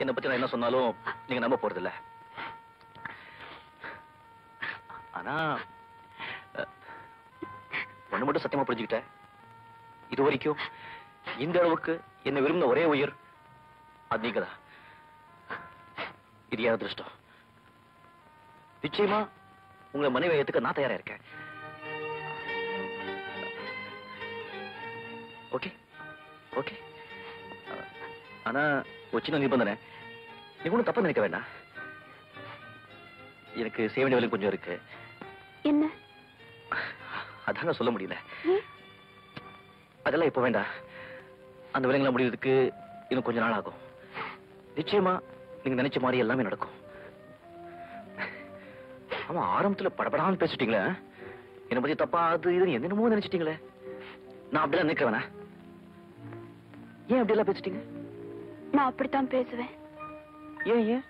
என்னை பத்தி நான் என்ன சொன்னாலும் நீங்க நம்ப போறது இல்ல. ஆனா ஒண்ணு மட்டும் சத்தியமா புரிஞ்சுக்கிட்டேன். இது வரைக்கும் இந்த அளவுக்கு என்ன விரும்பின ஒரே உயிர் அது நீங்கதான். இது ஏன் அதிர்ஷ்டம். நிச்சயமா உங்களை மனைவி ஏத்துக்க நான் தயாரா இருக்கேன். Okay okay. ஆனா ஒரு சின்ன நிபந்தனை. நீங்க ஒன்றும் தப்பா நினைக்க வேண்டாம். எனக்கு செய்ய வேண்டிய வேலை கொஞ்சம் இருக்கு. என்ன? அதாங்க சொல்ல முடியல. அதெல்லாம் இப்ப வேண்டாம். அந்த வேலைங்களை முடிவதற்கு இன்னும் கொஞ்ச நாள் ஆகும். நிச்சயமா நீங்க நினைச்ச மாதிரி எல்லாமே நடக்கும். ஆமா, ஆரம்பத்துல படபடான்னு பேசிட்டீங்களே, என்னை பத்தி தப்பா அது இதுன்னு என்னென்னமோ நினைச்சிட்டீங்களே. நான் அப்படிலாம் நினைக்க வேணா. ஏன் அப்படியெல்லாம் பேசிட்டீங்க? நான் அப்படித்தான் பேசுவேன். ஏன் ஏன்?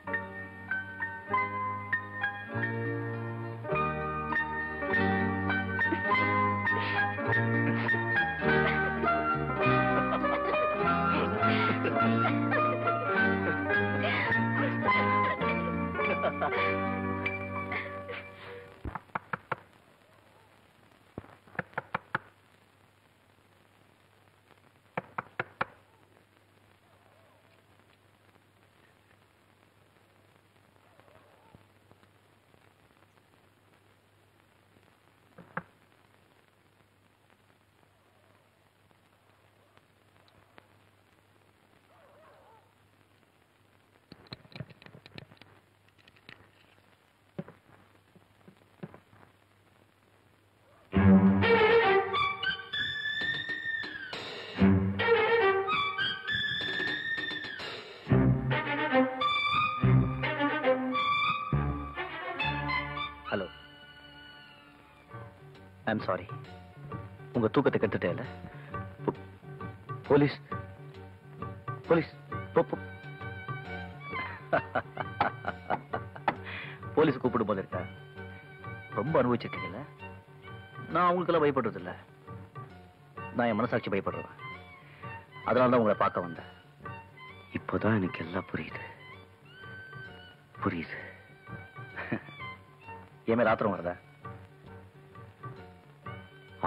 Hello, I'm sorry. உங்க தூக்கத்தை கெடுத்துட்டேன். போலீஸ் போலீஸ் போலீஸ் கூப்பிடும் போது இருக்க ரொம்ப அனுபவிச்சிருக்கீங்கல்ல. நான் அவங்களுக்கெல்லாம் பயப்படுறது இல்ல. நான் என் மனசாட்சி பயப்படுறேன். அதனாலதான் உங்களை பார்க்க வந்தேன். இப்போதான் எனக்கு எல்லாம் புரியுது. புரியுது. என் மேல ஆத்திரம் வருதா?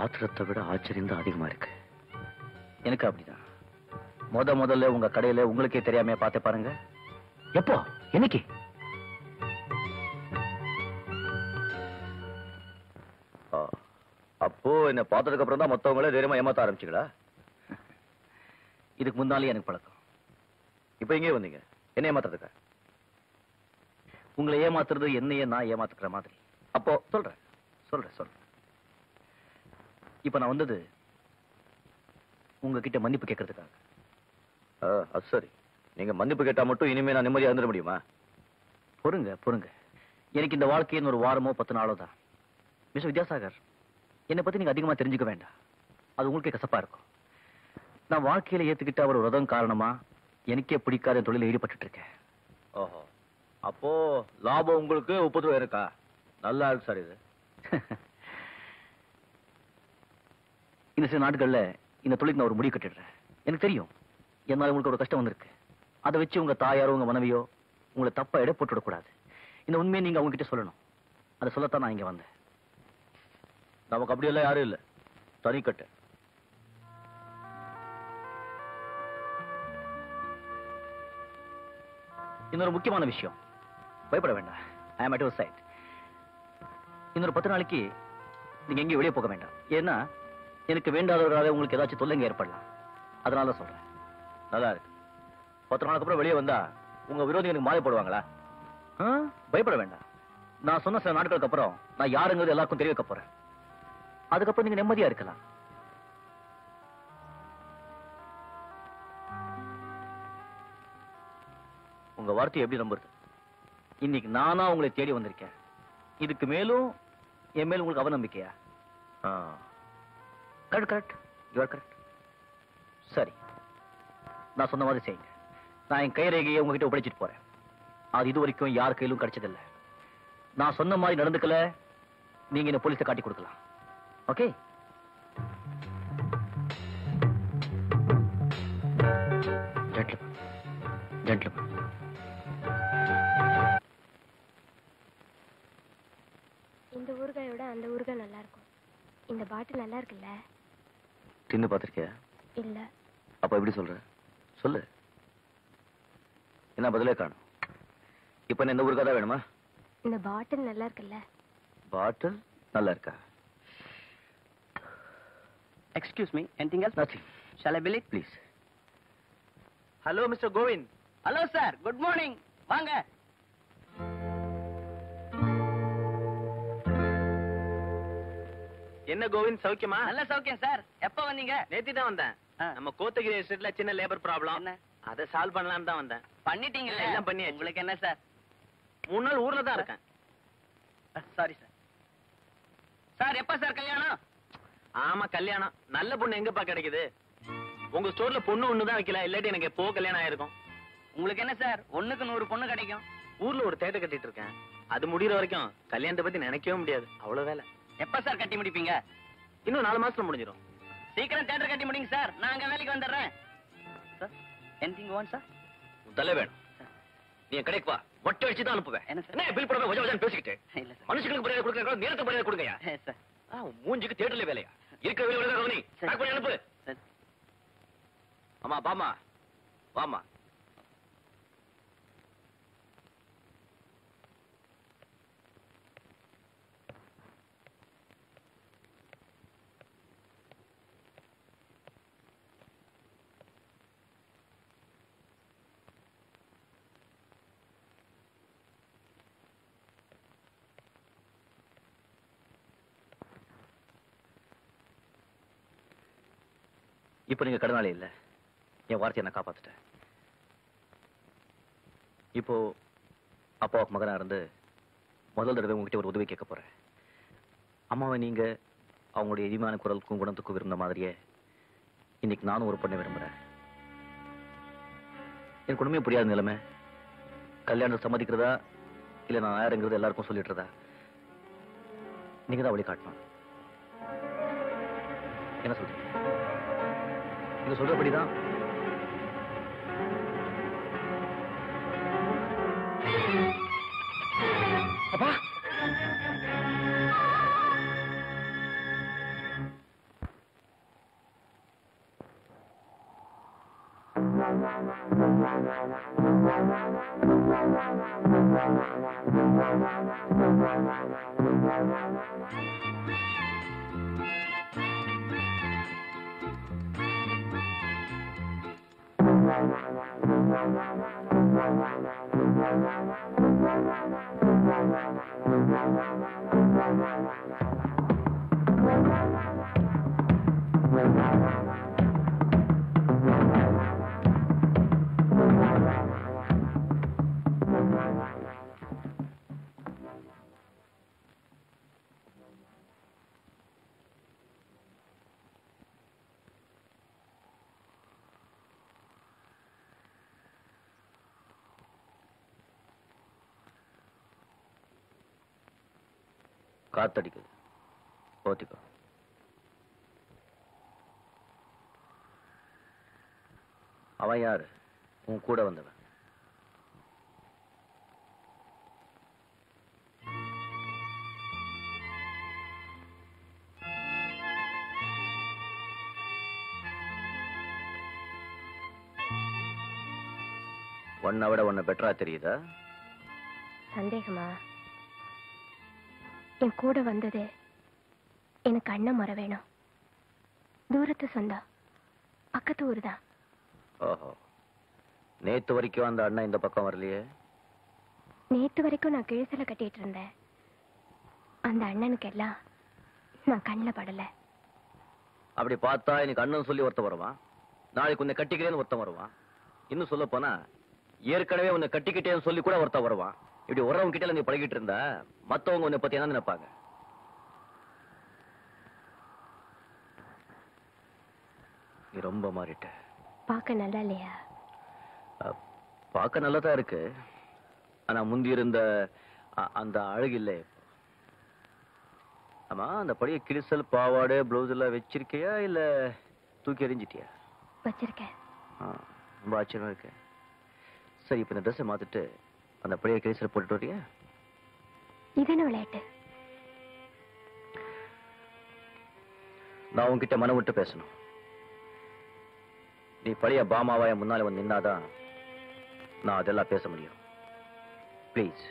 ஆத்திரத்தை விட ஆச்சரியம் தான் அதிகமா இருக்கு. எனக்கு அப்படிதான். முதல்ல உங்க கடையில உங்களுக்கே தெரியாம பார்த்து பாருங்க. எப்போ? என்னைக்கு? அப்போ என்ன பார்த்ததுக்கு அப்புறம் தான் மொத்தவங்களே தைரியமா ஏமாத்த ஆரம்பிச்சுங்களா? இதுக்கு முன்னாலே எனக்கு பழக்கம். இப்ப எங்கே வந்தீங்க? என்ன ஏமாத்துறதுக்கா? உங்களை ஏமாத்துறது என்னையே நான் ஏமாத்துக்கிற மாதிரி. அப்போ சொல்றேன். இப்ப நான் வந்தது உங்ககிட்ட மன்னிப்பு கேட்கறதுக்காக. அது சரி. நீங்க மன்னிப்பு கேட்டா மட்டும் இனிமே நான் நிம்மதியா இருந்துட முடியுமா? பொறுங்க. எனக்கு இந்த வாழ்க்கையின் ஒரு வாரமோ 10 நாளோ தான். மிஸ்டர் வித்யாசாகர், என்னை பத்தி நீங்க அதிகமா தெரிஞ்சுக்க வேண்டாம். அது உங்களுக்கே கசப்பா இருக்கும். நான் வாழ்க்கையில ஏத்துக்கிட்ட ஒரு உதவும் காரணமா எனக்கே பிடிக்காத தொழில ஈடுபட்டு இருக்கேன். ஓஹோ, அப்போ லாபம் உங்களுக்கு 30 ரூபாய் இருக்கா? நல்லா இருக்கு சார் இது. இந்த சில நாட்கள்ல இந்த தொழிலுக்கு நான் ஒரு முடிவு கட்டிடுறேன். எனக்கு தெரியும் என்னால உங்களுக்கு ஒரு கஷ்டம் வந்திருக்கு. அதை வச்சு உங்க தாயாரோ உங்க மனைவியோ உங்களை தப்பா எடை போட்டு விடக்கூடாது. இந்த உண்மையை நீங்க அவங்க கிட்ட சொல்லணும். அதை சொல்லத்தான் நான் இங்க வந்தேன். நமக்கு அப்படியெல்லாம் யாரும் இல்ல. தனிக்கட்டு. இன்னொரு முக்கியமான விஷயம், பயப்பட வேண்டாம். ஐ அம் அட் யுவர் சைட். இன்னொரு 10 நாளைக்கு நீங்க எங்கேயும் வெளியே போக வேண்டாம். ஏன்னா எனக்கு வேண்டாதவராக உங்களுக்கு ஏதாச்சும் தொல்லைங்க ஏற்படலாம். அதனால தான் சொல்றேன். நல்லா இருக்கு. 10 நாளுக்கு அப்புறம் வெளியே வந்தா உங்க விரோதிகள் எனக்கு மாறி போடுவாங்களா? பயப்பட வேண்டாம். நான் சொன்ன சில நாட்களுக்கு அப்புறம் நான் யாருங்கிறது எல்லாருக்கும் தெரிய வைக்க போறேன். அதுக்கப்புறம் நீங்க நிம்மதியா இருக்கலாம். உங்க வார்த்தையை எப்படி நம்புறது? இன்னைக்கு நானா உங்களை தேடி வந்திருக்கேன். இதுக்கு மேலும் என் மேல் உங்களுக்கு அவநம்பிக்கையா? கரெக்ட். You are correct. சரி, நான் சொன்ன மாதிரி செய்யுங்க. நான் என் கைரேகையை உங்ககிட்ட ஒப்படைச்சிட்டு போறேன். அது இது வரைக்கும் யார் கையிலும் கிடைச்சதில்லை. நான் சொன்ன மாதிரி நடந்துக்கல, நீங்க என்ன போலீஸை காட்டி கொடுக்கலாம். ஓகே? Gentleman, gentleman. இந்த ஊறுகாயோட அந்த ஊறுகாய் நல்லா இருக்கும். இந்த பாட்டில் நல்லா இருக்குல்ல? தின்னு பார்த்திருக்கியா? இல்ல. அப்ப எப்படி சொல்ற? சொல்லு. என்ன பதிலே காணும்? இப்ப என்ன இந்த ஊருக்கா தான் வேணுமா? இந்த பாட்டில் நல்லா இருக்குல்ல? பாட்டில் நல்லா இருக்கா? Excuse me, anything else? Nothing. Shall I bill it? Please. Hello, Mr. Govind. Hello, sir. Good morning. வாங்க. என்ன கோவிந்த், சௌக்கியமா? நல்ல சௌக்கியம் சார். எப்ப வந்தீங்க? நேத்தி தான் வந்தேன். நம்ம கோத்தகிரி எஸ்டேட்ல சின்ன லேபர் ப்ராப்ளம். என்ன? அதை சால்வ் பண்ணலாம்னு தான் வந்தேன். பண்ணிட்டீங்கல்ல? எல்லாம் பண்ணியாச்சு. உங்களுக்கு என்ன சார்? 3 நாள் ஊர்ல தான் இருக்கேன். Sorry sir. சார் எப்ப சார் கல்யாணம்? ஆமா, கல்யாணம். நல்ல பொண்ணு எங்கப்பா கிடைக்குது? உங்க ஸ்டோர்ல பொண்ணு ஒண்ணு தான் வைக்கல, இல்லாட்டி எனக்கு எப்போ கல்யாணம் ஆயிருக்கும். உங்களுக்கு என்ன சார்? 1க்கு 100 பொண்ணு கிடைக்கும். ஊர்ல ஒரு தேட்டர் கட்டிட்டு இருக்கேன். அது முடியற வரைக்கும் கல்யாணத்தை பத்தி நினைக்கவே முடியாது. அவ்வளவு வேலை. எப்ப சார் கட்டி முடிப்பீங்க? இன்னும் 4 மாசத்துல முடிஞ்சிடும். சீக்கிரம் தேட்டர் கட்டி முடிங்க சார். நான் அங்க வேலைக்கு வந்துடுறேன். Sir anything you want sir? உன் தலை வேணும். நீ என் கடைக்கு வா. மொட்டை அடிச்சு தான் அனுப்புவேன். என்ன சார்? என்ன பில் போடாம வஜ வஜான்னு பேசிக்கிட்டு? இல்ல சார். மனுஷங்களுக்கு மரியாதை கொடுக்கற நேரத்துக்கு மரியாதை கொடுங்கயா. சார். மூஞ்சிக்கு தேட்டர்ல வேலையா? இருக்கிற வேலை வேலை கவனி. சரி. பேக் பண்ணி அனுப்பு. சார். அம்மா பாமா. வாமா. இப்ப நீங்க கடனாளி இல்ல. என் வார்த்தையை நான் காப்பாத்துட்டேன். இப்போ அப்பாவுக்கு மகனா இருந்து முதல் தடவை உங்ககிட்ட ஒரு உதவி கேட்க போறேன். அம்மாவை நீங்க அவங்களுடைய இனிமையான குரலுக்கும் குணத்துக்கும் விரும்பின மாதிரியே இன்னைக்கு நானும் ஒரு பொண்ணை விரும்புறேன். எனக்கு ஒண்ணுமே புரியாத நிலைமை. கல்யாணம் சம்மதிக்கிறதா இல்ல நான் யாருங்கிறது எல்லாருக்கும் சொல்லிட்டுறதா? நீங்க தான் வழி காட்டணும். என்ன சொல்றீங்க? நீங்க சொல்றபடிதான். அப்பா, காத்தடிக்குது. போத்திக்கோ. அவன் யாரு? உன் கூட வந்தவன். உன்னை விட உன்னை பெட்டரா தெரியுதா? சந்தேகமா? என் கூட வந்தது எனக்கு அண்ணன் முறை வேணும். தூரத்து சொந்தம், பக்கத்து ஊர் தான். ஓஹோ, நேத்து வரைக்கும் அந்த அண்ணன் இந்த பக்கம் வரலையே? நேத்து வரைக்கும் நான் கிழிசல கட்டிட்டு இருந்தேன். அந்த அண்ணனுக்கு எல்லாம் நான் கண்ணில் படல. அப்படி பார்த்தா எனக்கு அண்ணன் சொல்லி ஒருத்தன் வருவான், நாளைக்கு உன்னை கட்டிக்கிறேன்னு ஒருத்தன் வருவான், இன்னும் சொல்ல போனா ஏற்கனவே உன்னை கட்டிக்கிட்டேன்னு சொல்லி கூட ஒருத்தன் வருவான். இப்படி உறவங்க கிட்ட நீ பழகிட்டு இருந்தா மத்தவங்க உன்னை பத்தி என்ன நினைப்பாங்க? நீ ரொம்ப மாறிட்ட. பார்க்க நல்லா இல்லையா? பார்க்க நல்லதா இருக்கு, ஆனா முந்தி இருந்த அந்த அழகு இல்லை. ஆமா, அந்த பழைய கிழிசல் பாவாடை பிளவுஸ் எல்லாம் வச்சிருக்கியா இல்ல தூக்கி எறிஞ்சிட்டியா? வச்சிருக்கேன். ரொம்ப ஆச்சரியமா இருக்கு. சரி, இப்ப இந்த ட்ரெஸ்ஸை மாத்திட்டு அந்த பழைய கேஸில் போட்டுட்டு வரியா? இது என்ன விளையாட்டு? நான் உன்கிட்ட மனம் விட்டு பேசணும். நீ பழைய பாமாவாய முன்னால வந்து நின்னாதான் நான் அதெல்லாம் பேச முடியும். ப்ளீஸ்,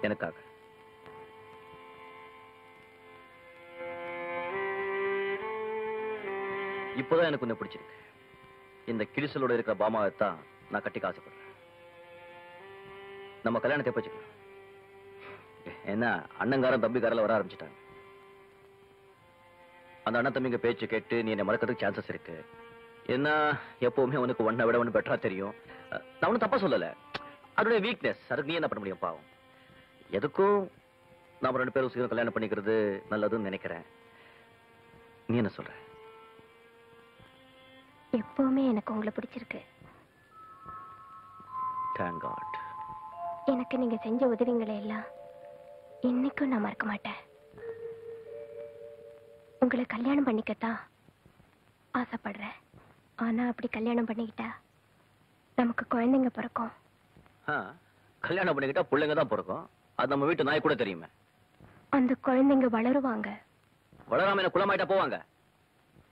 எனக்காக. இப்போதான் எனக்கு கொஞ்சம் பிடிச்சிருக்கு. இந்த கிழிசலோட இருக்கிற பாமாவைத்தான் நான் கட்டிக்க ஆசைப்படுறேன். நம்ம கல்யாணத்தை வச்சுக்கலாம். என்ன, அண்ணங்காரன் தம்பிக்காரில் வர ஆரம்பிச்சுட்டாங்க. அந்த அண்ணன் தம்பிங்க பேச்சு கேட்டு நீ என்னை மறக்கிறதுக்கு சான்சஸ் இருக்கு. என்ன, எப்பவுமே உனக்கு ஒன்னை விட ஒன்று பெட்டரா தெரியும். நான் ஒன்றும் தப்பா சொல்லல, அதோடைய வீக்னஸ். அதுக்கு நீ என்ன பண்ண முடியும்? பாவம். எதுக்கும் நாம 2 பேரும் சீக்கிரம் கல்யாணம் பண்ணிக்கிறது நல்லதுன்னு நினைக்கிறேன். நீ என்ன சொல்ற? எப்பவுமே எனக்கு உங்களை பிடிச்சிருக்கு. Thank God. எனக்கு நீங்க செஞ்ச உதவிங்களை எல்லாம் இன்னைக்கும் நான் மறக்க மாட்டேன். உங்களை கல்யாணம் பண்ணிக்கத்தான் ஆசைப்படுறேன். ஆனா அப்படி கல்யாணம் பண்ணிக்கிட்டா நமக்கு குழந்தைங்க பிறக்கும். கல்யாணம் பண்ணிக்கிட்டா பிள்ளைங்க தான் பிறக்கும். அது நம்ம வீட்டு நாய் கூட தெரியுமே. அந்த குழந்தைங்க வளருவாங்க. வளராம என்ன குளமாயிட்டா போவாங்க?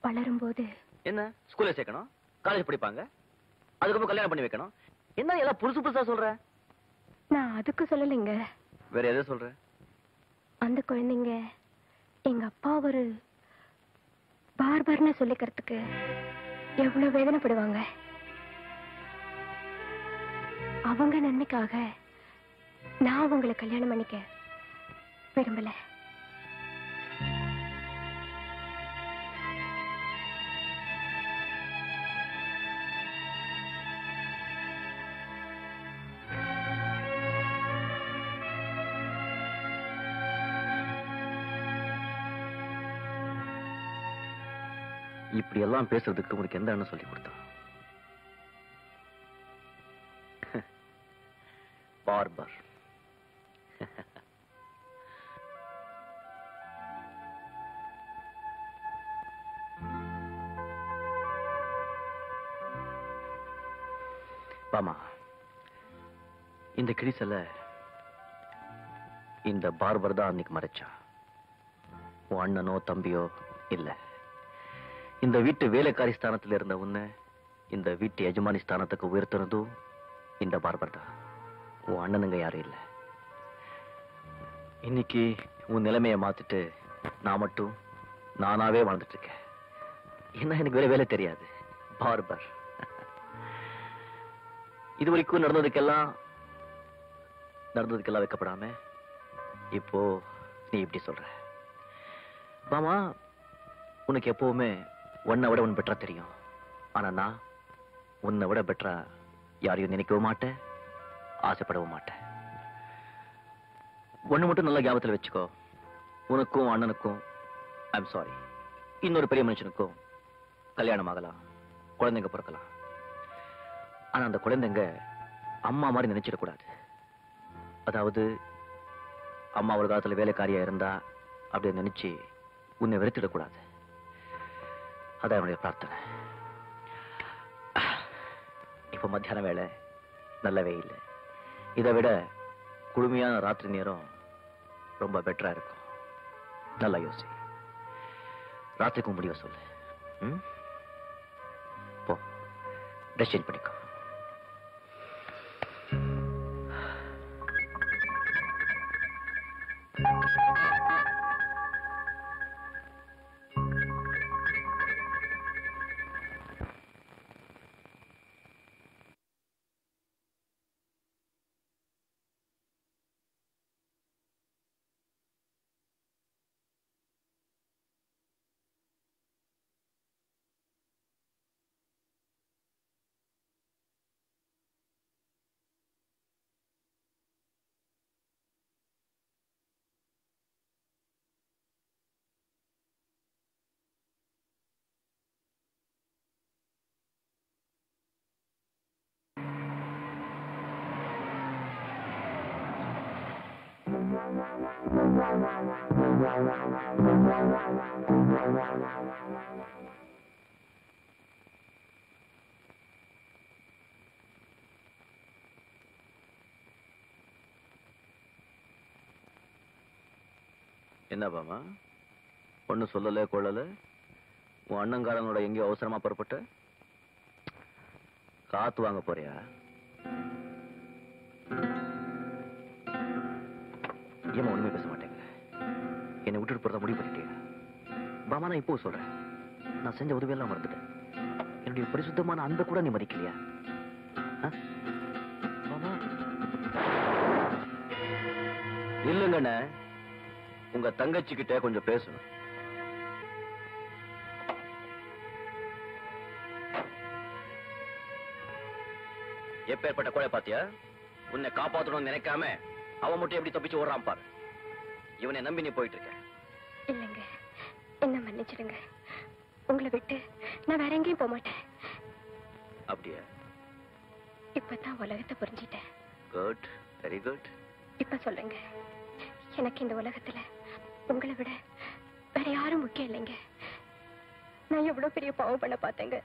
வளரும்போது என்ன, ஸ்கூல்ல சேர்க்கணும், காலேஜ் படிப்பாங்க, அதுக்கப்புறம் கல்யாணம் பண்ணி வைக்கணும். என்ன எல்லாம் புதுசு புதுசா சொல்ற? நான் அதுக்கு சொல்லலைங்க. வேற எதை சொல்ற? அந்த குழந்தைங்க எங்க அப்பா ஒரு பார்பர்னு சொல்லிக்கிறதுக்கு எவ்வளவு வேதனைப்படுவாங்க. அவங்க நன்மைக்காக நான் உங்களை கல்யாணம் பண்ணிக்க விரும்பல. இப்படி எல்லாம் பேசுறதுக்கு உனக்கு எந்த அண்ணன் சொல்லி கொடுத்தா? பார்பர். பாமா, இந்த கிழிசல இந்த பார்பர் தான் அன்னைக்கு மறைச்சான். உன் அண்ணனோ தம்பியோ இல்ல. இந்த வீட்டு வேலைக்காரி ஸ்தானத்தில் இருந்த உன்னை இந்த வீட்டு எஜமானி ஸ்தானத்துக்கு உயர்த்தினதும் இந்த பார்பர் தான். உன் அண்ணனுங்க யாரும் இல்லை. இன்னைக்கு உன் நிலைமையை மாத்திட்டு நான் மட்டும் நானாவே வாழ்ந்துட்டு இருக்கேன். என்ன, எனக்கு வேற வேலை தெரியாது. பார்பர். இது வரைக்கும் நடந்ததுக்கெல்லாம் வைக்கப்படாம இப்போ நீ இப்படி சொல்ற. மாமா, உனக்கு எப்பவுமே உன்னை விட ஒன்று பெட்டரா தெரியும். ஆனா நான் உன்னை விட பெட்டரா யாரையும் நினைக்கவும் மாட்டேன், ஆசைப்படவும் மாட்டேன். ஒண்ணு மட்டும் நல்ல ஞாபகத்தில் வச்சுக்கோ. உனக்கும் அண்ணனுக்கும் ஐம் சாரி, இன்னொரு பெரிய மனுஷனுக்கும் கல்யாணம் ஆகலாம், குழந்தைங்க பிறக்கலாம். ஆனா அந்த குழந்தைங்க அம்மா மாதிரி நினைச்சிடக்கூடாது. அதாவது அம்மா ஒரு காலத்துல வேலைக்காரியா இருந்தா அப்படின்னு நினைச்சு உன்னை வெறுத்திடக்கூடாது. அதான் என்னுடைய பிரார்த்தனை. இப்ப மத்தியான வேலை, நல்ல வெயில். இதை விட குளுமையான ராத்திரி நேரம் ரொம்ப பெட்டரா இருக்கும். நல்லா யோசி. ராத்திரிக்கும் முடிவை சொல்லு. போ, ட்ரெஸ் சேஞ்ச் பண்ணிக்கோ. என்ன பாமா ஒன்னும் சொல்லல கொள்ளல? உன் அண்ணங்காரனோட எங்கேயோ அவசரமா புறப்பட்ட? காத்து வாங்க போறியா? ஏமா ஒண்ணுமே பேச மாட்டேங்க? என்னை விட்டுட்டு போறதா முடிவு பண்ணிட்டீங்க? பாமா நான் இப்போ சொல்றேன், நான் செஞ்ச உதவியெல்லாம் மறந்துட்டேன். என்னுடைய பரிசுத்தமான அன்பை கூட நீ மதிக்கலையா? பாமா இல்லங்கண்ண, உங்க தங்கச்சி கிட்ட கொஞ்சம் பேசணும். எப்பேற்பட்ட கொலை பாத்தியா? உன்னை காப்பாற்றணும்னு நினைக்காம அவன் மட்டும் எப்படி தப்பிச்சு ஓடுறான் பாரு. இவனை நம்பி நீ போயிட்டு இருக்க. இல்லைங்க, என்ன மன்னிச்சிடுங்க. உங்களை விட்டு நான் வேற எங்கேயும் போக மாட்டேன். அப்படியா? இப்பதான் உலகத்தை புரிஞ்சிட்டேன். Good, very good. இப்ப சொல்லுங்க, எனக்கு இந்த உலகத்துல உங்களை விட வேற யாரும் முக்கியம் இல்லைங்க. நான் எவ்வளவு பெரிய பாவம் பண்ண பார்த்தேங்க.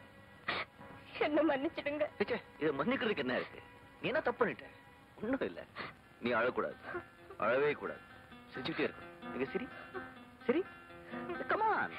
என்ன மன்னிச்சிடுங்க. இது மன்னிக்கிறதுக்கு என்ன இருக்கு? நீ என்ன தப்பு பண்ணிட்ட? ஒண்ணும் இல்ல. நீ அழக்கூடாது, அழவே கூடாது, சிரிச்சுட்டே இருக்கும். நீங்க சரி சரி, கமான்.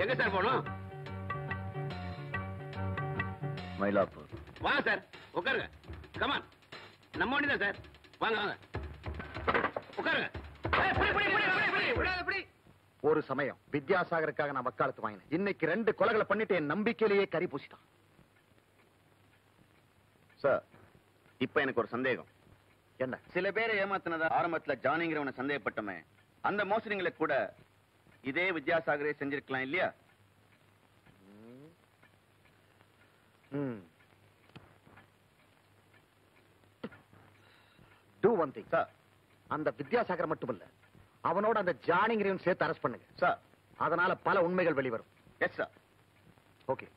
எங்க சார் போகணும்? மயிலாப்பூர். வாங்க சார், உட்காருங்க. கமான், நம்ம வண்டி தான் சார். வாங்க வாங்க, உட்காருங்க. ஒரு சமயம் வித்யாசாகருக்காக நான் வக்காலத்து வாங்கினேன். இன்னைக்கு 2 கொலைகளை பண்ணிட்டு என் நம்பிக்கையிலேயே கறி பூசிட்டான். சார், இப்ப எனக்கு ஒரு சந்தேகம். என்ன? சில பேரை ஏமாத்தினதா ஆரம்பத்துல ஜானிங்கிறவனை சந்தேகப்பட்டமே, அந்த மோசடிங்களை கூட இதே வித்யாசாகரே செஞ்சிருக்கலாம் இல்லையா? Do one thing. சார், அந்த வித்யாசாகர் மட்டுமல்ல, அவனோட அந்த ஜானிங்கிறவன் சேர்த்து அரெஸ்ட் பண்ணுங்க சார். அதனால பல உண்மைகள் வெளிவரும். Yes sir. ஓகே.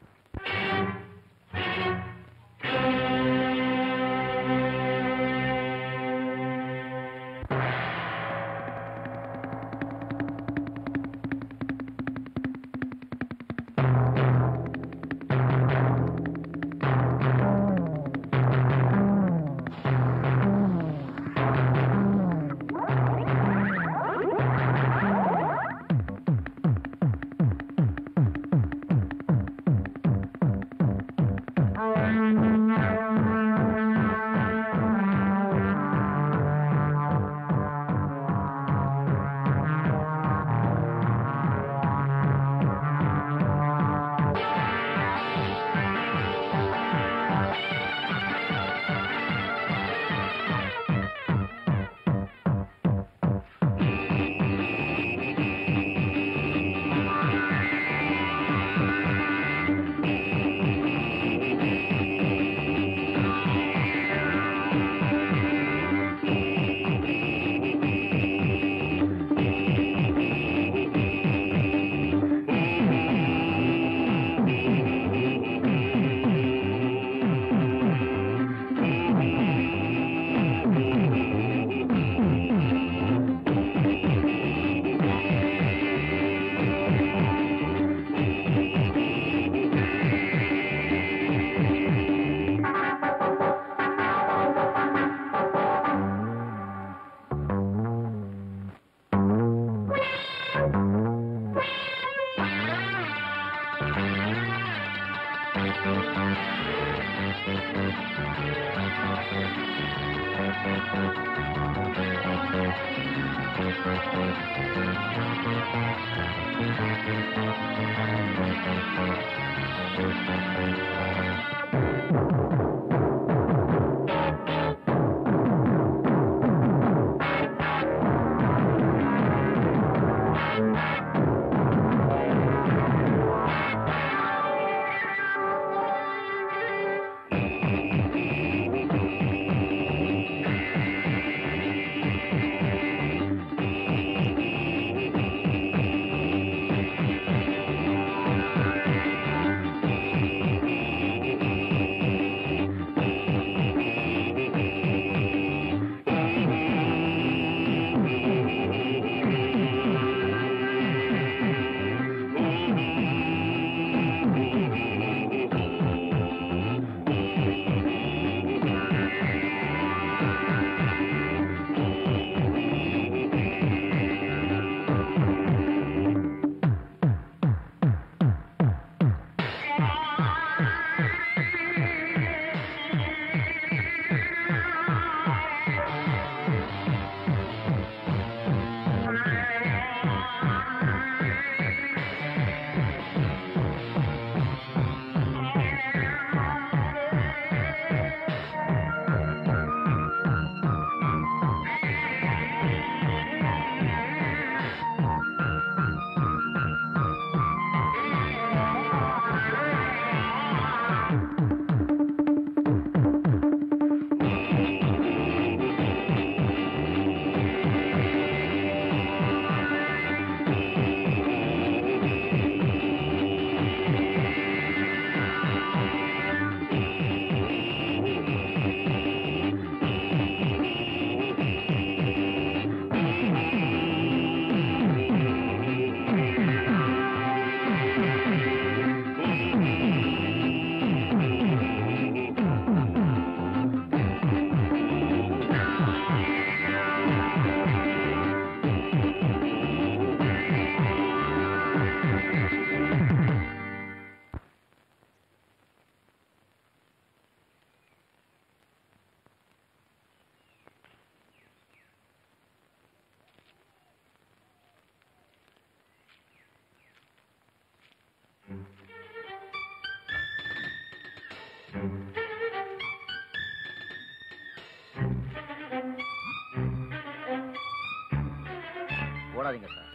ஓடாதீங்க சார்.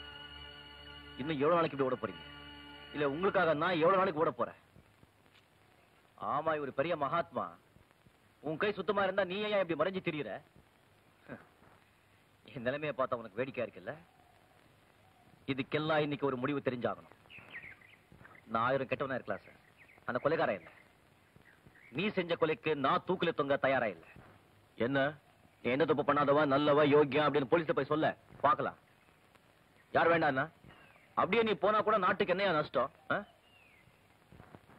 இன்னும் எவ்வளவு நாளைக்கு இப்படி ஓட போறீங்க? இல்ல உங்களுக்காக நான் எவ்வளவு நாளைக்கு ஓட போறேன்? ஆமா, இவர் பெரிய மகாத்மா. உன் கை சுத்தமா இருந்தா நீ ஏன் இப்படி மறைஞ்சு திரியுற? என் நிலைமையை பார்த்தா உனக்கு வேடிக்கையா இருக்குல்ல? இதுக்கெல்லாம் இன்னைக்கு ஒரு முடிவு தெரிஞ்சாகணும். நான் 1000 கெட்டவனா இருக்கலாம் சார், அந்த கொலைகாரன் இல்ல. நீ செஞ்ச கொலைக்கு நான் தூக்கில தொங்க தயாரா இல்ல. என்ன நீ எந்த தப்பு பண்ணாதவா, நல்லவா, யோகியா அப்படின்னு போலீஸ்ல போய் சொல்ல பார்க்கலாம். யார் வேண்டாம்னா? அப்படியே நீ போனா கூட நாட்டுக்கு என்னையா நஷ்டம்?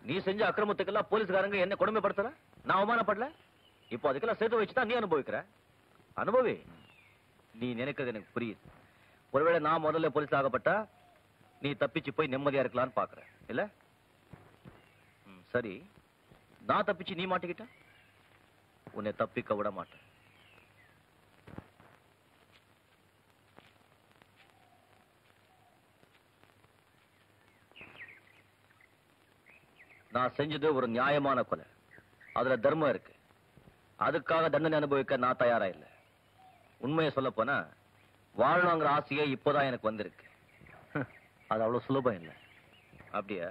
நீ செஞ்ச அக்கிரமத்துக்கெல்லாம் போலீஸ்காரங்க என்ன கொடுமைப்படுத்தல, நான் அவமானப்படல. இப்போ அதுக்கெல்லாம் சேர்த்து வச்சுதான் நீ அனுபவிக்கிற. அனுபவி. நீ நினைக்கிறது எனக்கு புரியுது. ஒருவேளை நான் முதல்ல போலீஸ் ஆகப்பட்டா நீ தப்பிச்சு போய் நிம்மதியா இருக்கலாம்னு பாக்குற இல்ல? சரி, நான் தப்பிச்சு நீ மாட்டிக்கிட்ட, உன்னை தப்பிக்க விட மாட்டேன். நான் செஞ்சது ஒரு நியாயமான கொலை, அதுல தர்மம் இருக்கு. அதுக்காக தண்டனை அனுபவிக்க நான் தயாரா இல்லை. உண்மையை சொல்ல போனா வாழணுங்கிற ஆசையே இப்போதான் எனக்கு வந்திருக்கு. அது அவ்வளவு சுலபம் இல்லை. அப்படியா?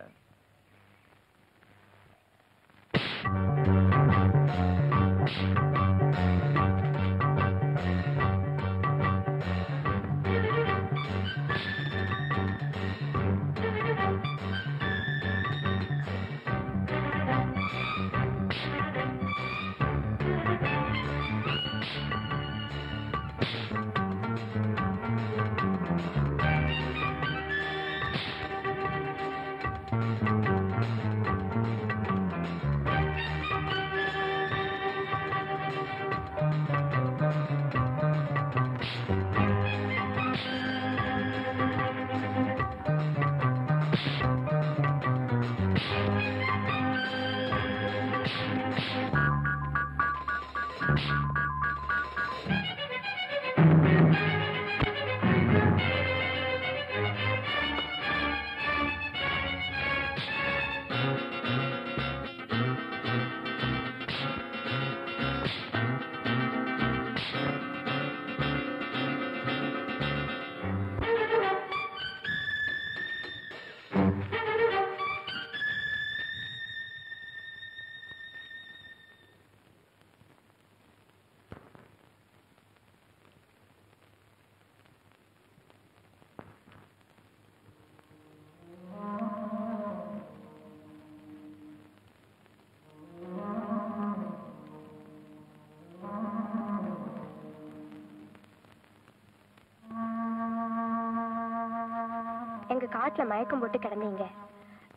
எங்க காட்டுல மயக்கம் போட்டு கிடந்தீங்க.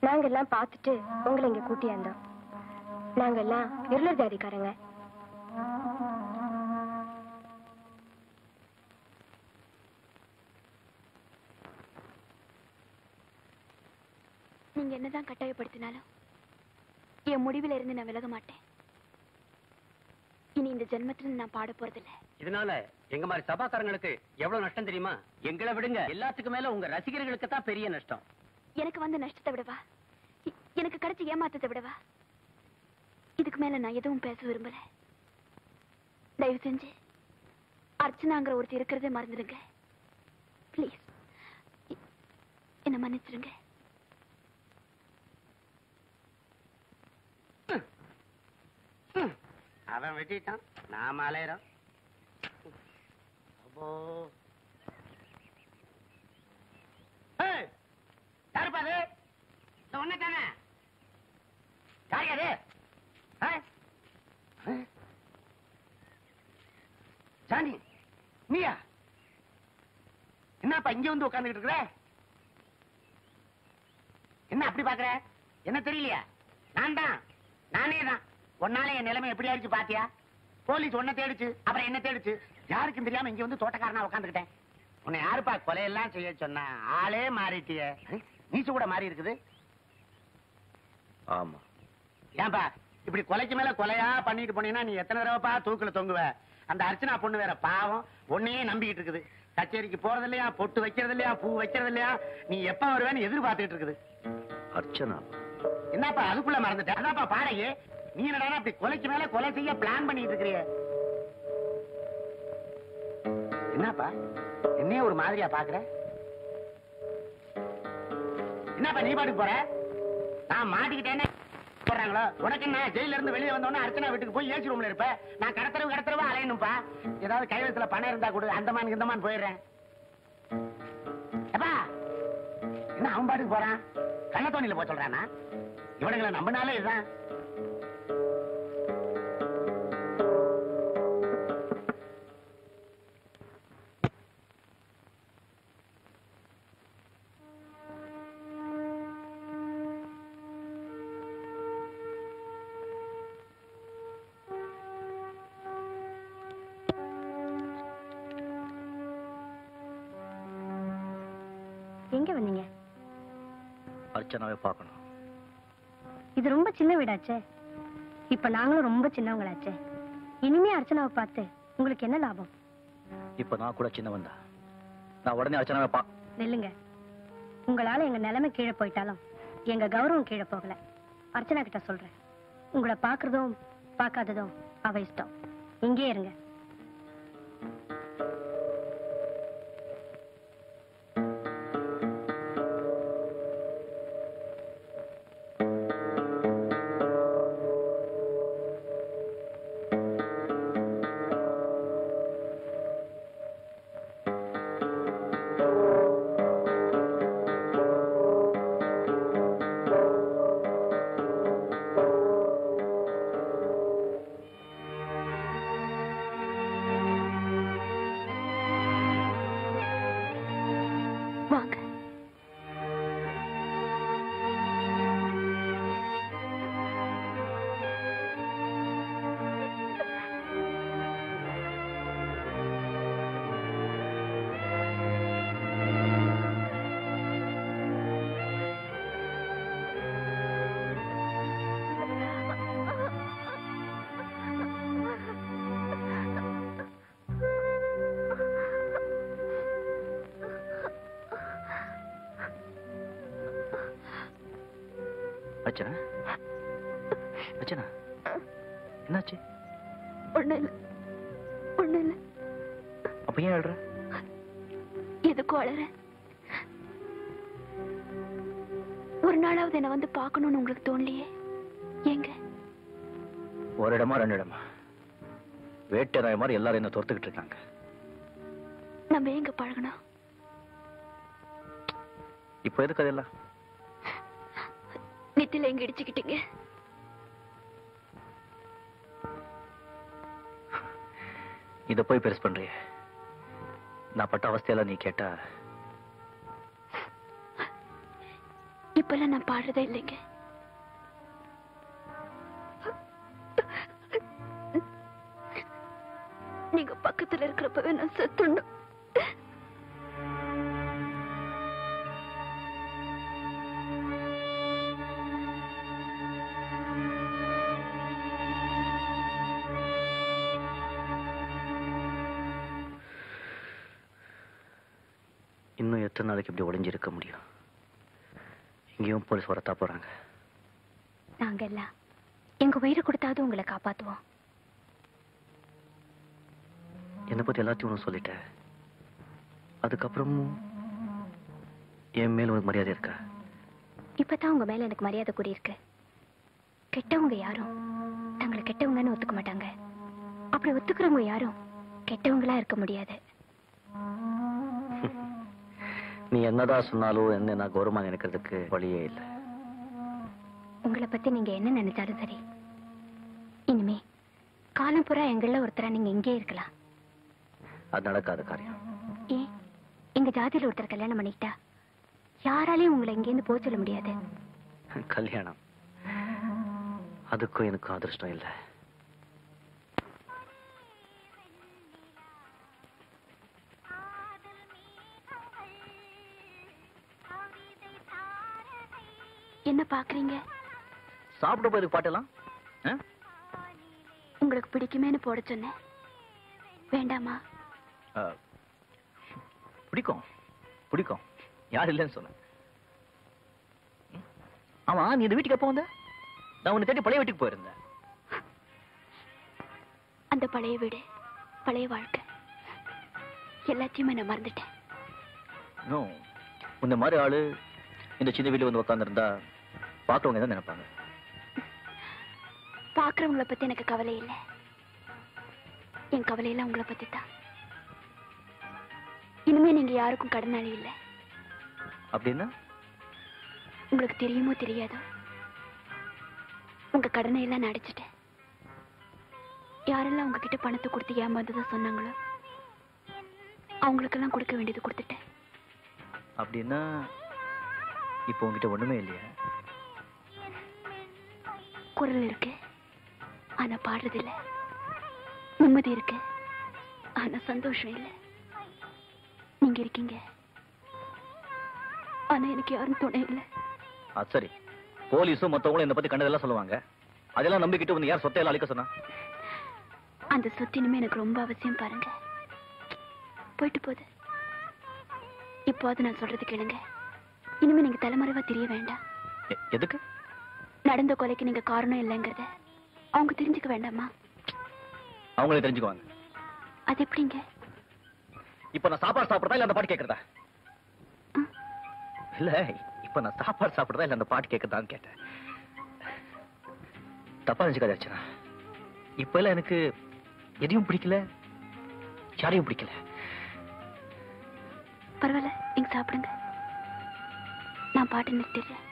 நாங்க எல்லாம் பார்த்துட்டு உங்களை இங்க கூட்டியாந்தோம். நாங்க எல்லாம் இருளர் ஜாதிக்காரங்க. நீங்க என்னதான் கட்டாயப்படுத்தினாலும் என் முடிவில இருந்து நான் விலக மாட்டேன். இனி இந்த ஜென்மத்துல நான் பாட போறதில்லை. இதனால எங்க மாதிரி சபாக்காரங்களுக்கு எவ்வளவு நஷ்டம் தெரியுமா? எங்களை விடுங்க, எல்லாத்துக்கும் மேல உங்க ரசிகர்களுக்கு தான் பெரிய நஷ்டம். எனக்கு வந்து நஷ்டத்தை விடவா, எனக்கு கிடைச்ச ஏமாத்தத்தை விடவா, இதுக்கு மேல நான் எதுவும் பேச விரும்பல. தயவு செஞ்சு அர்ச்சனாங்கிற ஒருத்தர் இருக்கிறதே மறந்துடுங்க. ப்ளீஸ் என்ன மன்னிச்சிருங்க. அவன் வெட்டிட்டான், நாம அலையறோம். யாருப்பா அது? ஒன்னதானே யாரு? ஜானி, நீயா? என்னப்பா இங்க வந்து உட்கார்ந்துட்டு இருக்கிற? என்ன அப்படி பாக்குற? என்ன தெரியலையா? நானே தான். ஒன்னால என் நிலைமை எப்படி ஆயிடுச்சு பாத்தியா? போலீஸ் ஒன்ன தேடிச்சு, அப்புறம் என்ன தேடிச்சு, யாருக்கும் தெரியாம இங்க வந்து தோட்டக்காரனா உட்காந்துக்கிட்டேன். உன்னை யாருப்பா கொலையெல்லாம் செய்ய சொன்ன? ஆளே மாறிட்டிய. நீச்சு கூட மாறி இருக்குது. ஆமா. ஏன்பா இப்படி கொலைக்கு மேல கொலையா பண்ணிட்டு போனீங்கன்னா நீ எத்தனை தடவைப்பா தூக்குல தொங்குவ? அந்த அர்ச்சனா பொண்ணு வேற பாவம், உன்னையே நம்பிக்கிட்டு இருக்குது. கச்சேரிக்கு போறது இல்லையா, பொட்டு வைக்கிறது இல்லையா, பூ வைக்கிறது இல்லையா, நீ எப்ப வருவேன்னு எதிர்பார்த்துட்டு இருக்குது. அர்ச்சனா என்னப்பா அதுக்குள்ள மறந்துட்ட? அதான்ப்பா பாடையே. நீ என்னடா அப்படி கொலைக்கு மேல கொலை செய்ய பிளான் பண்ணிட்டு இருக்கிறிய? என்னப்பா என்னையே ஒரு மாதிரியா பாக்குற? என்னப்பா நீ பாட்டுக்கு போற? நான் மாட்டிக்கிட்டேன்னு போறாங்களோ? உனக்கு என்ன, ஜெயில இருந்து வெளியே வந்தோன்னா அர்ச்சனா வீட்டுக்கு போய் ஏசி ரூம்ல இருப்ப. நான் கடத்தரவு அலையணும்பா. ஏதாவது கைவசத்துல பணம் இருந்தா கூட அந்தமான் இந்தமான் போயிடுறேன். எப்பா என்ன அவன் பாட்டுக்கு போறான்? கள்ளத்தோணியில போய் சொல்றானா? இவனுங்களை நம்பினாலே இதுதான். எங்க வந்தீங்க? அர்ச்சனாவை பார்க்கணும். இது ரொம்ப சின்ன வீடாச்சே. இப்ப நாங்களும் ரொம்ப சின்னவங்களாச்சே. இனிமே அர்ச்சனாவை பார்த்து உங்களுக்கு என்ன லாபம்? இப்ப நான் கூட சின்னவன் தான். நான் உடனே அர்ச்சனாவை நெல்லுங்க. உங்களால எங்க நிலைமை கீழே போயிட்டாலும் எங்க கௌரவம் கீழே போகல. அர்ச்சனா கிட்ட சொல்றேன், உங்களை பாக்குறதும் பார்க்காததும் அவ இஷ்டம். இங்கே இருங்க. அர்ச்சனா அர்ச்சனா என்னாச்சு? ஒண்ணு இல்ல. அப்ப ஏன் அழுற? எதுக்கும் அழற? ஒரு நாளாவது என்ன வந்து பார்க்கணும்னு உங்களுக்கு தோணலையே? ஏங்க? ஒரு இடமா 2 இடமா வேட்டை நாய் மாதிரி எல்லாரும் என்ன துரத்துக்கிட்டு இருக்காங்க. நம்ம எங்க பழகணும்? இப்ப எதுக்கு அதெல்லாம்? நெத்தில எங்க இடிச்சுக்கிட்டீங்க? இத போய் பெருசு பண்றிய. நான் பட்ட அவஸ்தையெல்லாம் நீ கேட்டா. இப்பெல்லாம் நான் பாடுறதே இல்லைங்க. நீங்க பக்கத்துல இருக்கிறப்பவே நான் செத்துணும். இன்னும் எத்தனை நாளைக்கு இப்படி ஒளிஞ்சிருக்க முடியும்? இங்கேயும் போலீஸ் வரத்தா போறாங்க. நாங்க எல்லாம் எங்க உயிரை கொடுத்தாவது உங்களை காப்பாத்துவோம். என்னை பத்தி எல்லாத்தையும் ஒன்று சொல்லிட்டேன். அதுக்கப்புறமும் என் மேல உனக்கு மரியாதை இருக்கா? இப்பதான் உங்க மேல எனக்கு மரியாதை கூடியிருக்கு. கெட்டவங்க யாரும் தங்களை கெட்டவங்கன்னு ஒத்துக்க மாட்டாங்க. அப்படி ஒத்துக்கிறவங்க யாரும் கெட்டவங்களா இருக்க முடியாது. நீ என்னதான் சொன்னாலும் என்ன நான் கௌரவமா நினைக்கிறதுக்கு வழியே இல்லை. உங்களை பத்தி நீங்க என்ன நினைச்சாலும் சரி, இனிமே காலம் பூரா எங்கள ஒருத்தரா நீங்க இங்கே இருக்கலாம். அது நடக்காத காரியம். ஏன்? எங்க ஜாதியில ஒருத்தர் கல்யாணம் பண்ணிக்கிட்டா யாராலையும் உங்களை இங்கேருந்து போக சொல்ல முடியாது. கல்யாணம் அதுக்கும் எனக்கும் அதிர்ஷ்டம் இல்லை. என்ன பாக்குறீங்க? சாப்பிட போய் பாட்டெல்லாம் உங்களுக்கு பிடிக்குமேன்னு போட சொன்னேன். வேண்டாமா? பிடிக்கும் பிடிக்கும். யார் இல்லைன்னு சொன்னேன். ஆமா, நீ இந்த வீட்டுக்கு எப்போ வந்த? நான் உன்னை தேடி பழைய வீட்டுக்கு போயிருந்தேன். அந்த பழைய வீடு, பழைய வாழ்க்கை எல்லாத்தையுமே நான் மறந்துட்டேன். இந்த மாதிரி ஆளு இந்த சின்ன வீட்டுல வந்து உட்காந்துருந்தா பாக்குறவங்க தான் நினைப்பாங்க. பாக்குறவங்கள பத்தி எனக்கு கவலை இல்லை. என் கவலையெல்லாம் உங்களை பத்தி தான். இனிமே நீங்க யாருக்கும் கடனாளி இல்லை. அப்படின்னா? உங்களுக்கு தெரியுமோ தெரியாதோ, உங்க கடனை எல்லாம் நான் அடைச்சிட்டேன். யாரெல்லாம் உங்ககிட்ட பணத்தை கொடுத்து ஏமாந்ததா சொன்னாங்களோ அவங்களுக்கெல்லாம் கொடுக்க வேண்டியது கொடுத்துட்டேன். அப்படின்னா இப்போ உங்ககிட்ட ஒண்ணுமே இல்லையா? குரல் இருக்கு, ஆனா பாடுறது இல்ல. நிம்மதி இருக்கு, ஆனா சந்தோஷம் இல்லை. நீங்க இருக்கீங்க, ஆனா எனக்கு யாரும் துணை இல்லை. சரி, போலீஸும் மத்தவங்களும் இந்த பத்தி கண்டதெல்லாம் சொல்லுவாங்க. அதெல்லாம் நம்பிக்கிட்டு வந்து யார் சொத்தையெல்லாம் அழிக்க சொன்னா? அந்த சொத்து இனிமே எனக்கு ரொம்ப அவசியம். பாருங்க, போயிட்டு போகுது. இப்போ அது நான் சொல்றது கேளுங்க. இனிமே நீங்க தலைமறைவா தெரிய வேண்டாம். எதுக்கு? நடந்த கொலைக்கு நீங்க காரணம் இல்லைங்கிறத அவங்க தெரிஞ்சுக்க வேண்டாமா? அவங்களே தெரிஞ்சுக்குவாங்க. அது எப்படிங்க? இப்ப நான் சாப்பாடு சாப்பிடுறதா இல்ல அந்த பாட்டு கேட்கறதா? இல்ல, இப்ப நான் சாப்பாடு சாப்பிடுறதா இல்ல அந்த பாட்டு கேட்கறதான்னு கேட்டேன். தப்பா நினைச்சுக்காத. இப்ப எல்லாம் எனக்கு எதையும் பிடிக்கல, யாரையும் பிடிக்கல. பரவாயில்ல, நீங்க சாப்பிடுங்க. நான் பாட்டு நிறுத்திடுறேன்.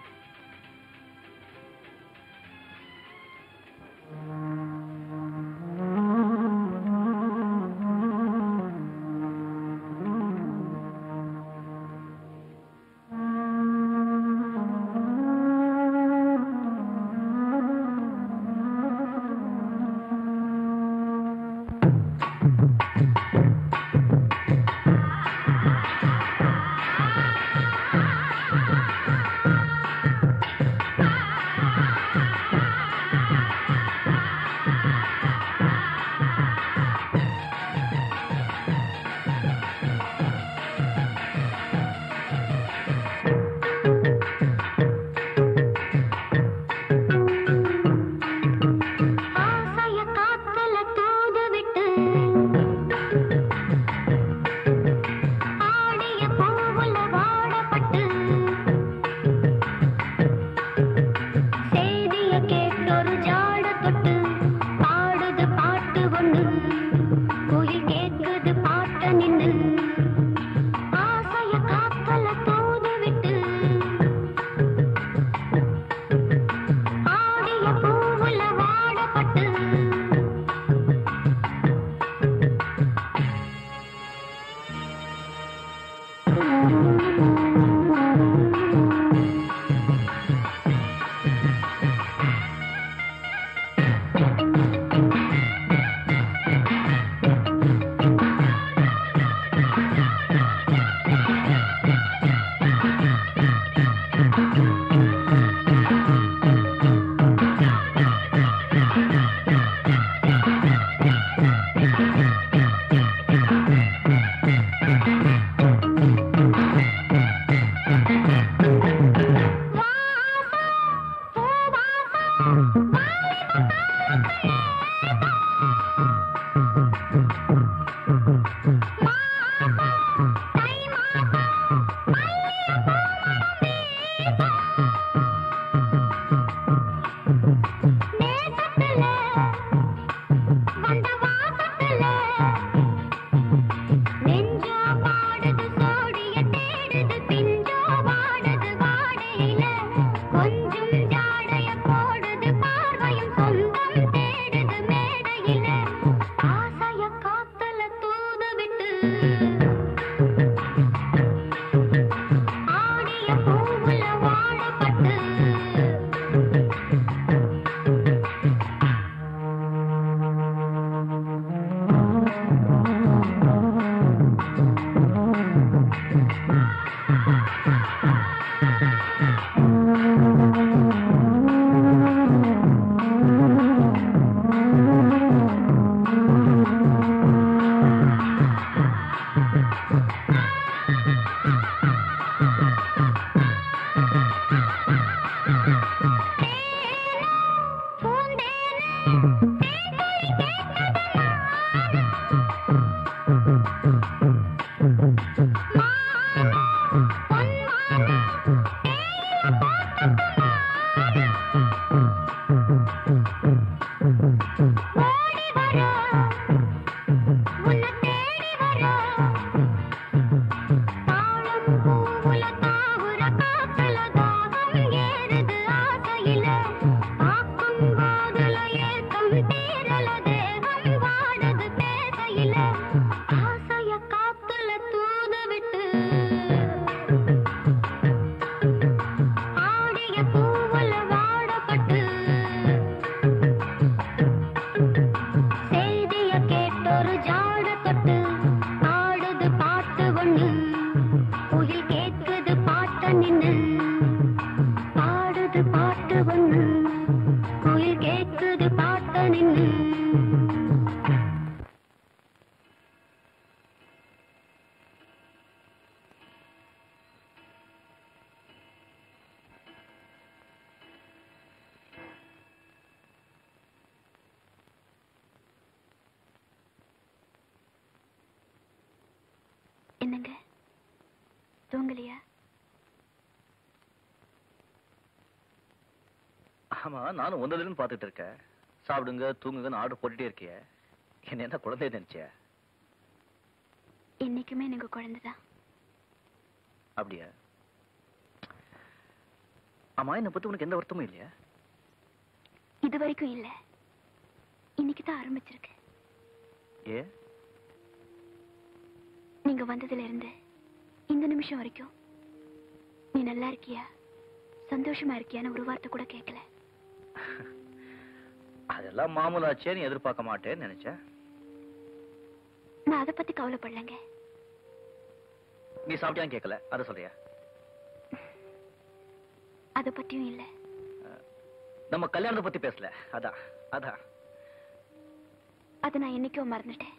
என்னங்க தூங்கலையா? ஆமா, நானும் ஒன்றதுன்னு பாத்துட்டு இருக்கேன். சாப்பிடுங்க தூங்குங்கன்னு ஆர்டர் போட்டுட்டே இருக்கிய. என்ன என்ன குழந்தை நினைச்சியா? என்னைக்குமே நீங்க குழந்தைதான். அப்படியா? ஆமா, என்னை பத்தி உனக்கு எந்த வருத்தமும் இல்லையா? இது வரைக்கும் இல்ல, இன்னைக்கு தான் ஆரம்பிச்சிருக்கு. ஏ, நீங்க வந்ததுல இருந்து இந்த நிமிஷம் வரைக்கும் நீ நல்லா இருக்கியா, சந்தோஷமா இருக்கியான்னு ஒரு வார்த்தை கூட கேட்கல. அதெல்லாம் மாமூலாச்சே, நீ எதிர்பார்க்க மாட்டேன்னு நினைச்சேன். நான் அதை பத்தி கவலைப்படலங்க. நீ சாப்பிட்டியான்னு கேட்கல, அதை சொல்றியா? அதை பத்தியும் இல்ல. நம்ம கல்யாணத்தை பத்தி பேசல, அதான் அதான். அதை நான் என்னைக்கோ மறந்துட்டேன்.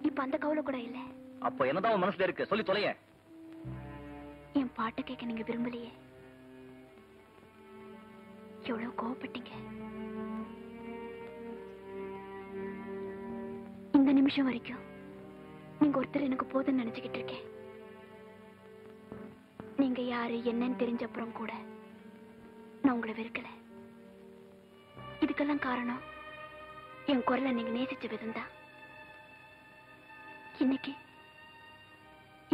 இப்ப அந்த கவலை கூட இல்ல. அப்ப என்னதான் உன் மனசுல இருக்கு, சொல்லி தொலைய. என் பாட்டு கேட்க நீங்க விரும்பலையே. எவ்வளவு கோவப்பட்டீங்க. இந்த நிமிஷம் வரைக்கும் நீங்க ஒருத்தர் எனக்கு போதுன்னு நினைச்சுக்கிட்டு இருக்கேன். நீங்க யாரு என்னன்னு தெரிஞ்ச அப்புறம் கூட நான் உங்களை வெறுக்கல. இதுக்கெல்லாம் காரணம் என் குரலை நீங்க நேசிச்ச விதம்தான். இன்னைக்கு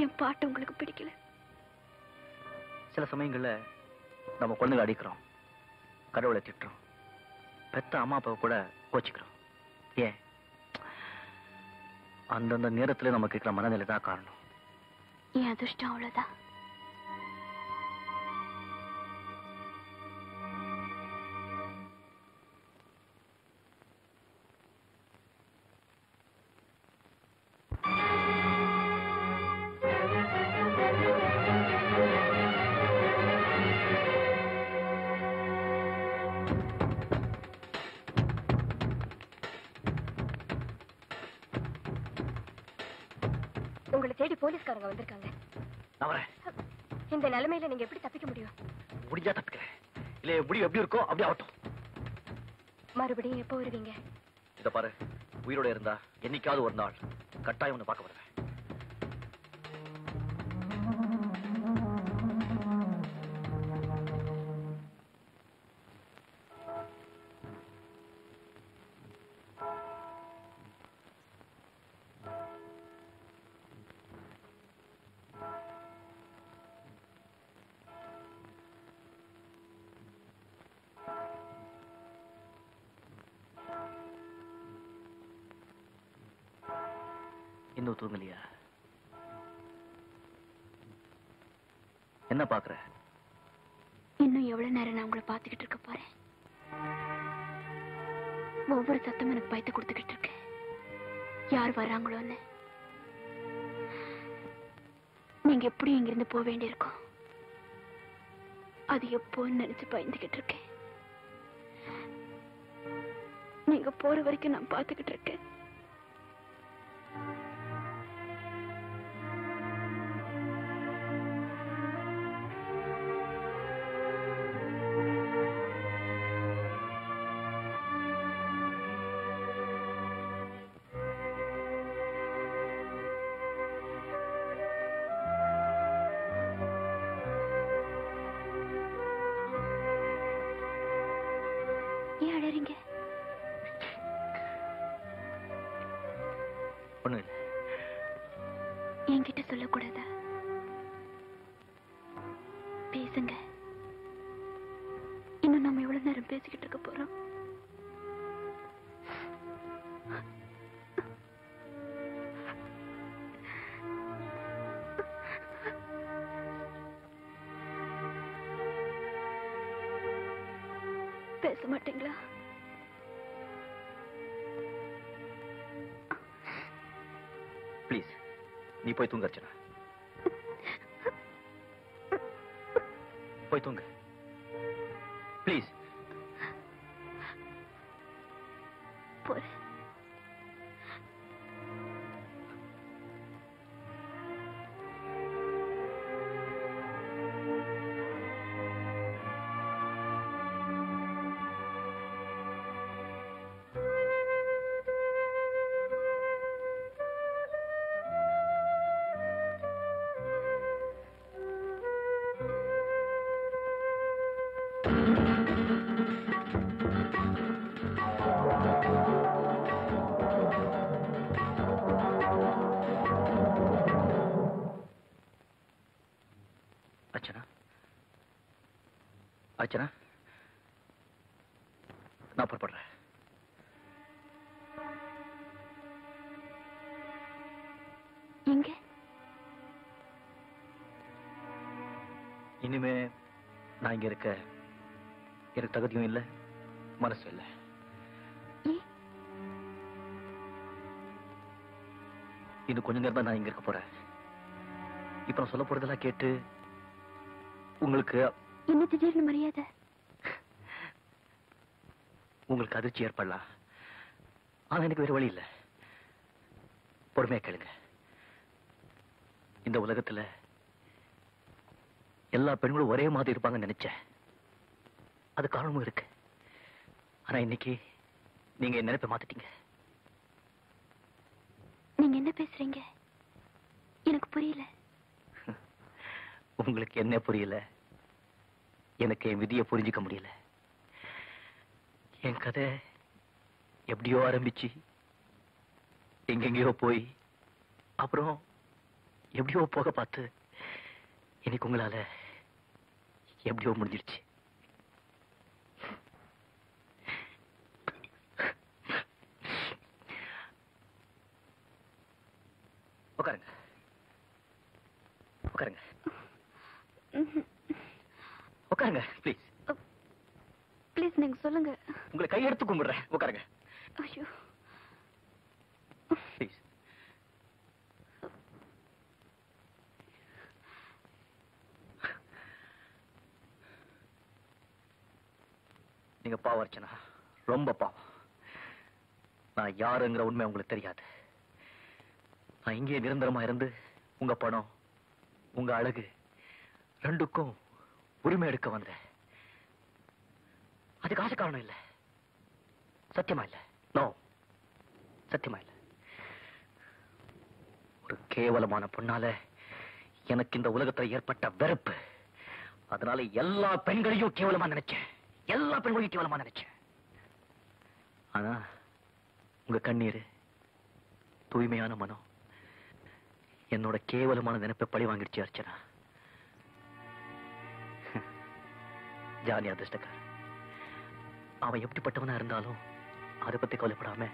என் பாட்டு உங்களுக்கு பிடிக்கல. சில சமயங்கள்ல நம்ம குழந்தைங்க அடிக்கிறோம், கடவுளை திட்டுறோம், பெத்த அம்மா அப்பாவை கூட கோச்சிக்கிறோம். ஏன்? அந்தந்த நேரத்துல நமக்கு இருக்கிற மனநிலை தான் காரணம். என் அதிர்ஷ்டம் அவ்வளவுதான். உங்களை தேடி போலீஸ்காரங்க வந்திருக்காங்க. நான் வரேன். இந்த நிலைமையில நீங்க எப்படி தப்பிக்க முடியும்? முடிஞ்சா தப்பிக்கிறேன், இல்ல எப்படி இருக்கோ அப்படி ஆகட்டும். மறுபடியும் எப்போ வருவீங்க? இத பாரு, உயிரோட இருந்தா என்னைக்காவது ஒரு நாள் கட்டாயம் ஒண்ணு பார்க்க வருவேன். இன்னும் தூங்கலையா? என்ன பாக்குற? இன்னும் எவ்வளவு நேரம் நான் உங்களை பார்த்துக்கிட்டு இருக்க போறேன்? ஒவ்வொரு சத்தமும் எனக்கு பயத்தை கொடுத்துக்கிட்டு இருக்கு. யார் வர்றாங்களோன்னு. நீங்க எப்படி இங்கிருந்து போக வேண்டியிருக்கும். அது எப்போன்னு நினைச்சு பயந்துகிட்டு இருக்கேன். நீங்க போற வரைக்கும் நான் பார்த்துக்கிட்டு இருக்கேன். ஏன் அழறீங்க? ஒண்ணு இல்ல. என்கிட்ட சொல்லக்கூடாதா? பேசுங்க. இன்னும் நம்ம எவ்வளவு நேரம் பேசிக்கிட்டு இருக்க போறோம்? பேச மாட்டீங்களா? ப்ளீஸ், நீ போய் தூங்க அர்ச்சனா. போய் தூங்க ப்ளீஸ். போறேன். அர்ச்சனா, அர்ச்சனா, நான் புறப்படுறேன். எங்க? இனிமே நான் இங்க இருக்க எனக்கு தகுதியும் இல்லை, மனசும் இல்லை. ஏன்? இன்னும் கொஞ்ச நேரம் தான் நான் இங்க இருக்க போறேன். இப்ப நான் சொல்ல போறதெல்லாம் கேட்டு உங்களுக்கு என்ன திடீர்னு மரியாதை? உங்களுக்கு அதிர்ச்சி ஏற்படலாம். ஆனா எனக்கு வேற வழி இல்லை. பொறுமையா கேளுங்க. இந்த உலகத்துல எல்லா பெண்களும் ஒரே மாதிரி இருப்பாங்கன்னு நினைச்சேன். அது காரணமும் இருக்கு. ஆனா இன்னைக்கு நீங்க என் நினைப்பை மாத்திட்டீங்க. நீங்க என்ன பேசுறீங்க? எனக்கு புரியல. உங்களுக்கு என்ன புரியல? எனக்கு என் விதியை புரிஞ்சுக்க முடியல. என் கதை எப்படியோ ஆரம்பிச்சு எங்கெங்கயோ போய் அப்புறம் எப்படியோ போக பார்த்து இன்னைக்கு உங்களால எப்படியோ முடிஞ்சிருச்சு. உட்காருங்க, உட்காருங்க, உட்காருங்க ப்ளீஸ். ப்ளீஸ் நீங்க சொல்லுங்க. உங்களை கையெடுத்து கும்பிடுறேன். உட்காருங்க ஐயோ. ப்ளீஸ். நீங்க பாவம் அர்ச்சனா, ரொம்ப பாவம். நான் யாருங்கிற உண்மை உங்களுக்கு தெரியாது. நான் இங்கே நிரந்தரமா இருந்து உங்க பணம், உங்க அழகு ரெண்டுக்கும் உரிமை எடுக்க வந்தேன். அது காசு காரணம் இல்ல. சத்தியமா இல்ல. நோ, சத்தியமா இல்ல. ஒரு கேவலமான பொண்ணால எனக்கு இந்த உலகத்துல ஏற்பட்ட வெறுப்பு. அதனால எல்லா பெண்களையும் கேவலமா நினைச்சேன். எல்லா பெண்களையும் கேவலமா நினைச்சேன். ஆனா உங்க கண்ணீர், தூய்மையான மனம் என்னோட கேவலமான நினைப்பை பழி வாங்கிடுச்சு அர்ச்சனா. ஜானி அதிர்ஷ்டக்காரன். அவன் எப்படிப்பட்டவனா இருந்தாலும் அதை பத்தி கவலைப்படாம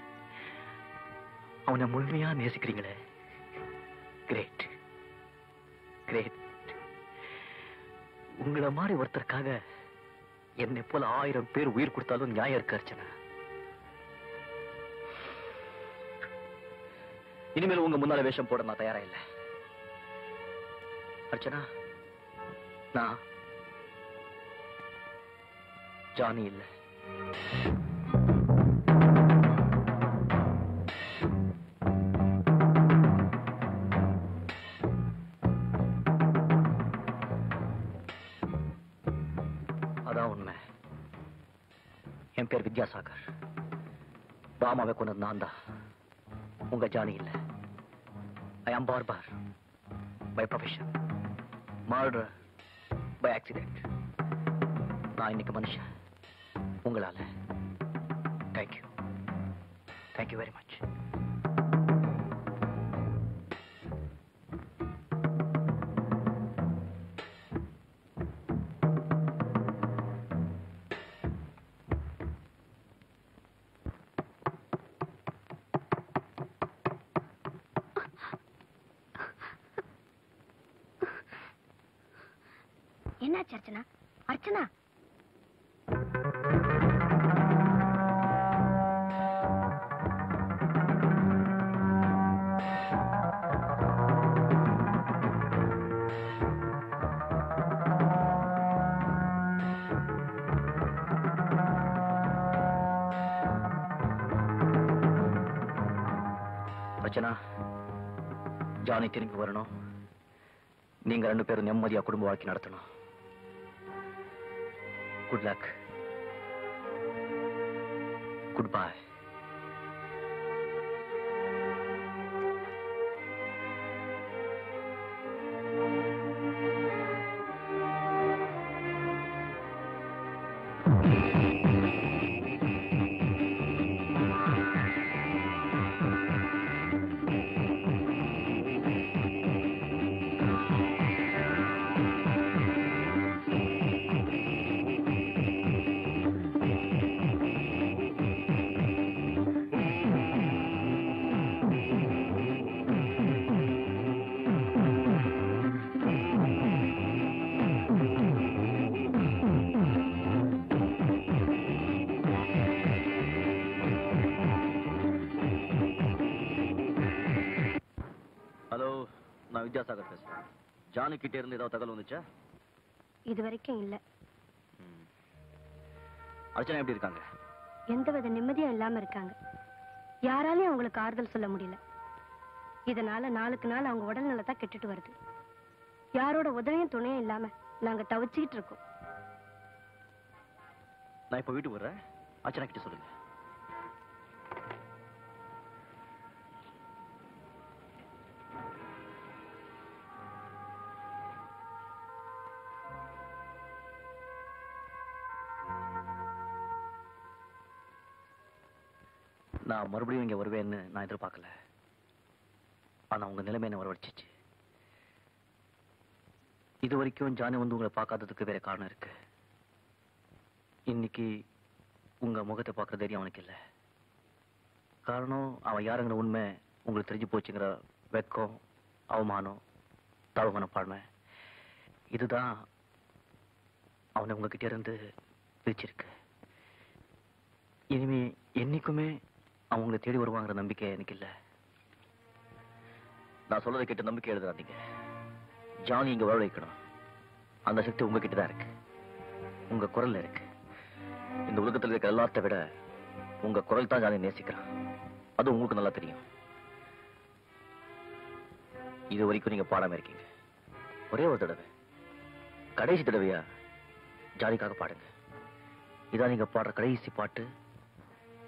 அவனை முழுமையா நேசிக்கிறீங்களே. Great, great. உங்களை மாதிரி ஒருத்தருக்காக என்னை போல 1000 பேர் உயிர் கொடுத்தாலும் நியாயம் இருக்கு அர்ச்சனா. இனிமேல் உங்க முன்னால வேஷம் போட நான் தயாரா இல்லை அர்ச்சனா. நான் ஜானி இல்லை. அதான் உண்மை. என் பேர் வித்யாசாகர். பாமாவை கொண்டது நான் தான், உங்க ஜானி இல்ல. I am barber by profession, murderer by accident. நான் இன்னைக்கு மனுஷன் உங்களால. Thank you. Thank you very much. என்னாச்சு அர்ச்சனா? அர்ச்சனா, அர்ச்சனா, ஜானி திரும்பி வரணும். நீங்க 2 பேரும் நிம்மதியா குடும்ப வாழ்க்கை நடத்தணும். Good luck. Goodbye. நான் வித்யாசாகர் பேசுறேன். ஜானி கிட்ட இருந்து ஏதாவது தகவல் வந்துச்சா? இது வரைக்கும் இல்ல. அர்ச்சனா எப்படி இருக்காங்க? எந்தவித நிம்மதியும் இல்லாம இருக்காங்க. யாராலையும் அவங்களுக்கு ஆறுதல் சொல்ல முடியல. இதனால நாளுக்கு நாள் அவங்க உடல்நல தான் கெட்டுட்டு வருது. யாரோட உதவியும் துணையும் இல்லாம நாங்க தவிச்சுக்கிட்டு இருக்கோம். நான் இப்ப வீட்டுக்கு வர்றேன். அர்ச்சனா கிட்ட சொல்லுங்க. நான் மறுபடியும் இங்க வருவேன்னு நான் எதிர்பார்க்கல. ஆனா உங்க நிலைமை என்ன வரவழைச்சிச்சு. இது வரைக்கும் ஜானி வந்து உங்களை பார்க்காததுக்கு வேற காரணம் இருக்கு. இன்னைக்கு உங்க முகத்தை பார்க்கற தைரியம் அவனுக்கு இல்ல. காரணம் அவன் யாருங்கிற உண்மை உங்களுக்கு தெரிஞ்சு போச்சுங்கிற வெக்கம், அவமானம், தாழ்வான பான்மை. இதுதான் அவனை உங்ககிட்ட இருந்து பிரிச்சிருக்கு. இனிமே என்னைக்குமே அவங்களை தேடி வருவாங்கிற நம்பிக்கை எனக்கு இல்ல. நான் சொல்றதை கேட்டு நம்பிக்கை எழுதுறாதீங்க. ஜானி இங்க வர வைக்கணும். அந்த சக்தி உங்ககிட்ட தான் இருக்கு. உங்க குரல்ல இருக்கு. இந்த உலகத்தில் இருக்க எல்லாத்த விட உங்க குரல் தான் ஜானி நேசிக்கிறான். அது உங்களுக்கு நல்லா தெரியும். இது வரைக்கும் நீங்க பாடாம இருக்கீங்க. ஒரே ஒரு தடவை, கடைசி தடவையா ஜானிக்காக பாடுங்க. இதான் நீங்க பாடுற கடைசி பாட்டு.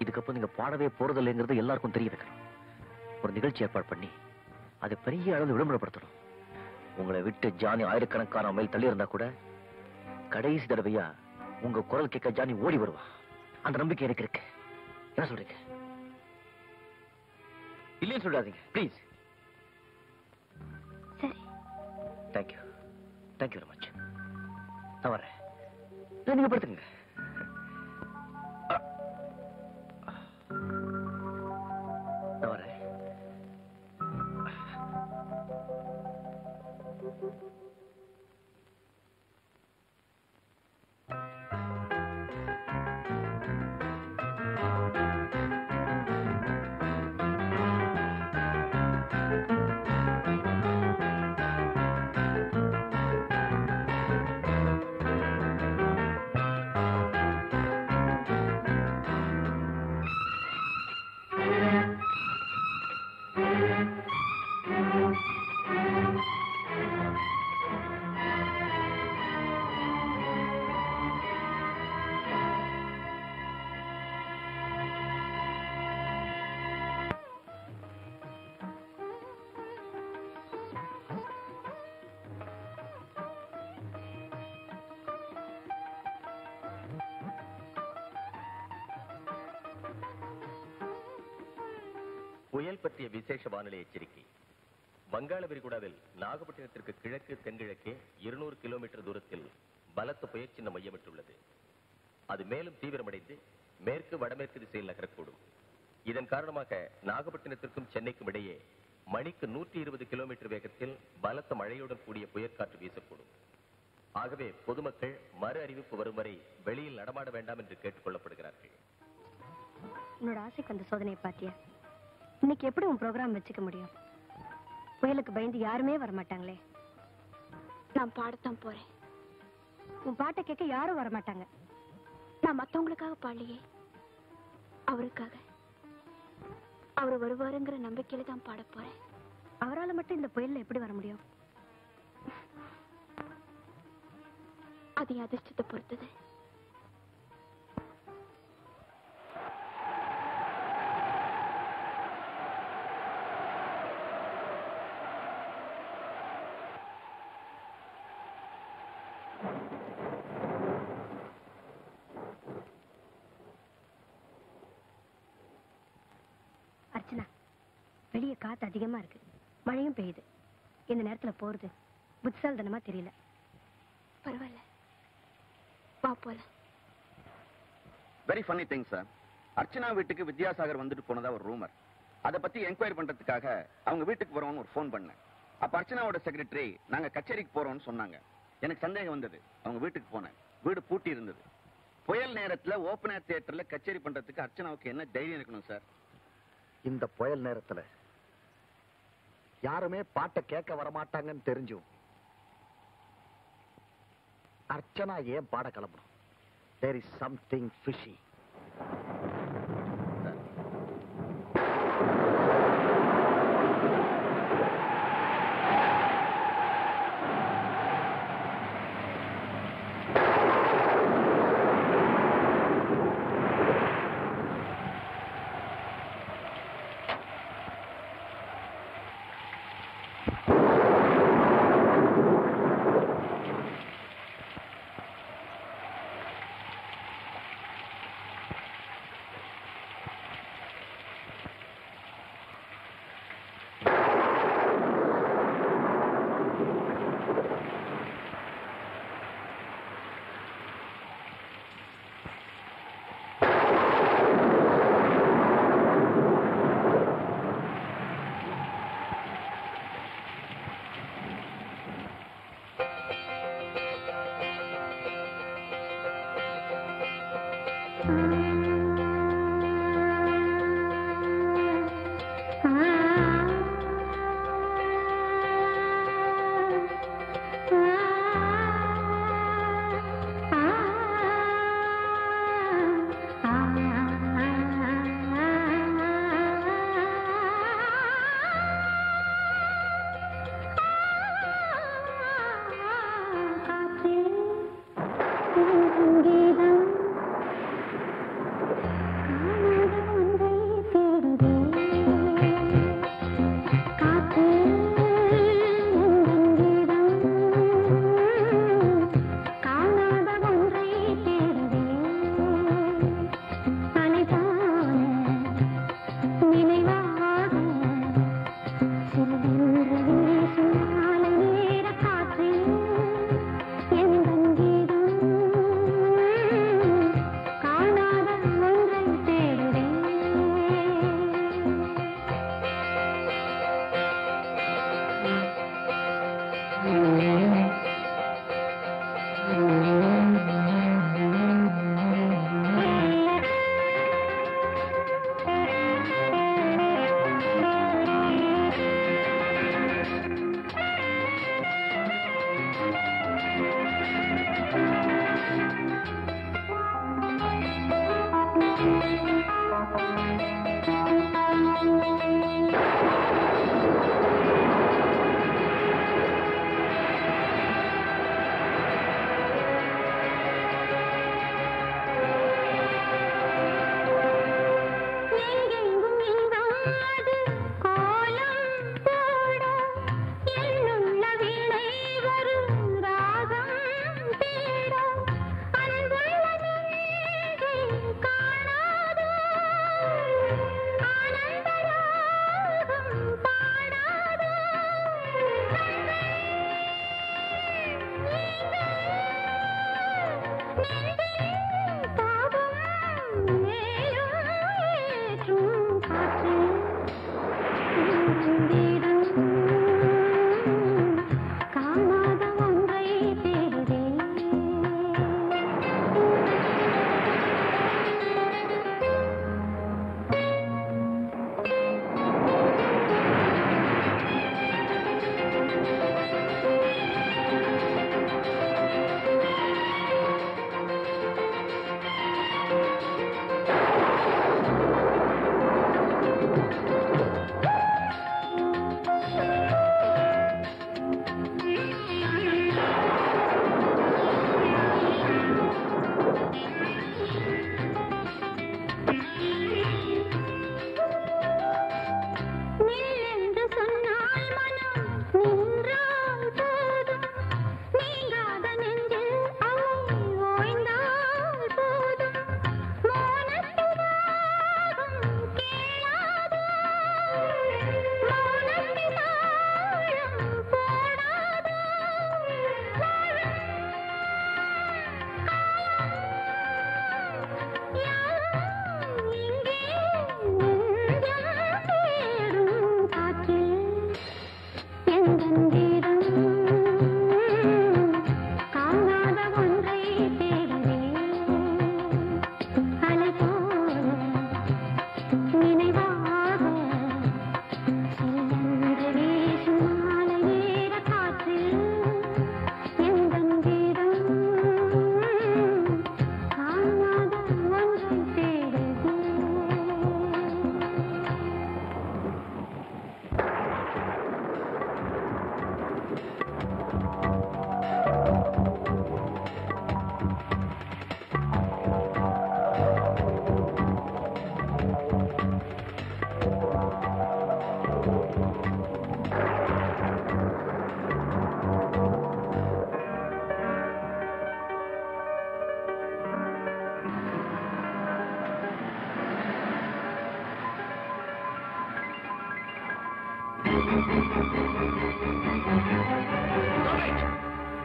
இதுக்கப்புறம் நீங்க பாடவே போறதில்லைங்கிறது எல்லாருக்கும் தெரிய வைக்கணும். ஒரு நிகழ்ச்சி ஏற்பாடு பண்ணி அதை பெரிய அளவில் விளம்பரப்படுத்தணும். உங்களை விட்டு ஜானி ஆயிரக்கணக்கான மைல் தள்ளி இருந்தா கூட கடைசி தடவையா உங்க குரல் கேட்க ஜானி ஓடி வருவா. அந்த நம்பிக்கை எனக்கு இருக்கு. என்ன சொல்றீங்க? இல்லைன்னு சொல்லாதீங்க ப்ளீஸ். சரி. Thank you very much. நான் வரேன். நீங்க படுத்துங்க. நான் வரேன். புயல் பற்றிய விசேஷ வானிலை எச்சரிக்கை. வங்காள விரிகுடாவில் நாகப்பட்டினத்திற்கு கிழக்கு தென்கிழக்கே 200 கிலோமீட்டர் தூரத்தில் பலத்த புயல் சின்னம் மையமிட்டுள்ளது. அது மேலும் தீவிரமடைந்து மேற்கு வடமேற்கு திசையில் நகரக்கூடும். இதன் காரணமாக நாகப்பட்டினத்திற்கும் சென்னைக்கும் இடையே மணிக்கு 120 கிலோமீட்டர் வேகத்தில் பலத்த மழையுடன் கூடிய புயற்காற்று வீசக்கூடும். ஆகவே பொதுமக்கள் மறு அறிவிப்பு வரும் வரை வெளியில் நடமாட வேண்டாம் என்று கேட்டுக் கொள்ளப்படுகிறார்கள். உன்னோட ஆசைக்கு அந்த சோதனையை பாத்தியா? இன்னைக்கு எப்படி உன் ப்ரோக்ராம் வச்சுக்க முடியும்? புயலுக்கு பயந்து யாருமே வரமாட்டாங்களே. நான் பாடத்தான் போறேன். உன் பாட்டை கேட்க யாரும் வரமாட்டாங்க. நான் மத்தவங்களுக்காக பாடலையே, அவருக்காக. அவர் வருவாருங்கிற நம்பிக்கையில தான் பாட போறேன். அவரால் மட்டும் இந்த புயல்ல எப்படி வர முடியும்? அது என் அதிர்ஷ்டத்தை பொறுத்தது. அர்ச்சனா, வெளியே காத்து அதிகமா இருக்கு, மழையும் பெய்யுது. இந்த நேரத்துல போறது புத்திசாலித்தனமா தெரியல. பரவாயில்ல, வா போலாம். Very funny thing sir. Archana வீட்டுக்கு வித்யாசாகர் வந்துட்டு போனதா ஒரு ரூமர். அதை பத்தி என்கொயரி பண்றதுக்காக அவங்க வீட்டுக்கு போறோம்னு ஒரு ஃபோன் பண்ணேன். அப்ப அர்ச்சனாவோட செக்ரட்டரி நாங்க கச்சேரிக்கு போறோம்னு சொன்னாங்க. எனக்கு சந்தேகம் வந்தது. அவங்க வீட்டுக்கு போனேன். வீடு பூட்டி இருந்தது. புயல் நேரத்துல ஓபன் ஏர் தியேட்டர்ல கச்சேரி பண்றதுக்கு அர்ச்சனாவுக்கு என்ன தைரியம் இருக்கணும் சார்? இந்த புயல் நேரத்துல யாருமே பாட்டை கேட்க வரமாட்டாங்கன்னு தெரிஞ்சும் அர்ச்சனா ஏன் பாட கிளம்பணும்? There is something fishy.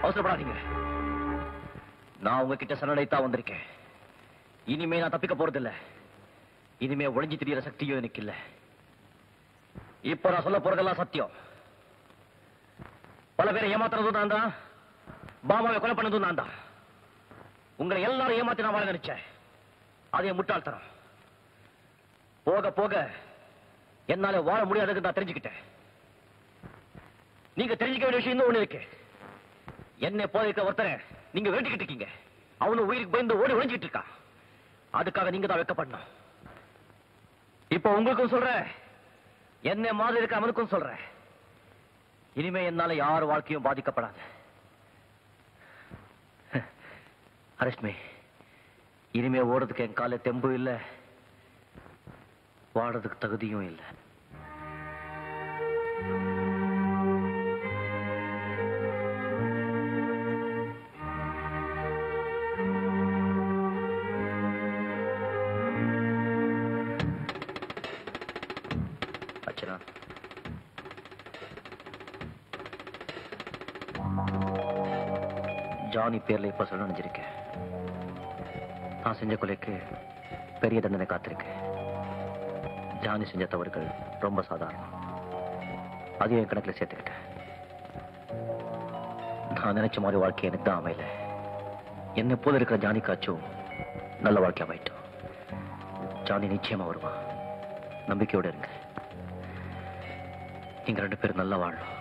அவசரப்படாதீங்க. நான் உங்ககிட்ட சரணடைத்தான் வந்திருக்கேன். இனிமே நான் தப்பிக்க போறதில்லை. இனிமே ஒளிஞ்சு திரியற சக்தியும் எனக்கு இல்ல. இப்ப நான் சொல்ல போறதெல்லாம் சத்தியம். பல பேரை ஏமாத்துறதும் நான் தான், பாமாவை கொலை பண்ணதும் நான் தான். உங்களை எல்லாரும் ஏமாத்தி நான் வாழ நினைச்சேன். அதே முட்டாள்தனம். போக போக என்னால வாழ முடியாதுன்னு நான் தெரிஞ்சுக்கிட்டேன். நீங்க தெரிஞ்சுக்க வேண்டிய விஷயம் இன்னும் ஒண்ணு இருக்கு. என்னை போல இருக்க ஒருத்தரை நீங்க வேண்டிக்கிட்டு இருக்கீங்க. அவனு உயிருக்கு பயந்து ஓடி ஒழிஞ்சிட்டு இருக்கான். அதுக்காக நீங்க தான் வெட்கப்படணும். இப்ப உங்களுக்கும் சொல்றேன், என்னை மாதிரி இருக்க அவனுக்கும் சொல்றேன், இனிமே என்னால யார் வாழ்க்கையும் பாதிக்கப்படாது. அரஷ்மி, இனிமே ஓடுறதுக்கு என் கால தெம்பு இல்ல, வாடுறதுக்கு தகுதியும் இல்லை. ஜானி பேர்ல இப்ப சரணடைஞ்சிருக்கேன். நான் செஞ்ச கொலைக்கு பெரிய தண்டனை காத்திருக்கு. ஜானி செஞ்ச தவறுகள் ரொம்ப சாதாரணம். அதையும் என் கணக்கில் சேர்த்திருக்கேன். நான் நினைச்ச மாதிரி வாழ்க்கை எனக்கு தான் அமையல. என்னை போல இருக்கிற ஜானிக்காச்சும் நல்ல வாழ்க்கை அமையட்டும். ஜானி நிச்சயமா வருவான். நம்பிக்கையோட இருங்க. நீங்க 2 பேரும் நல்லா வாழலாம்.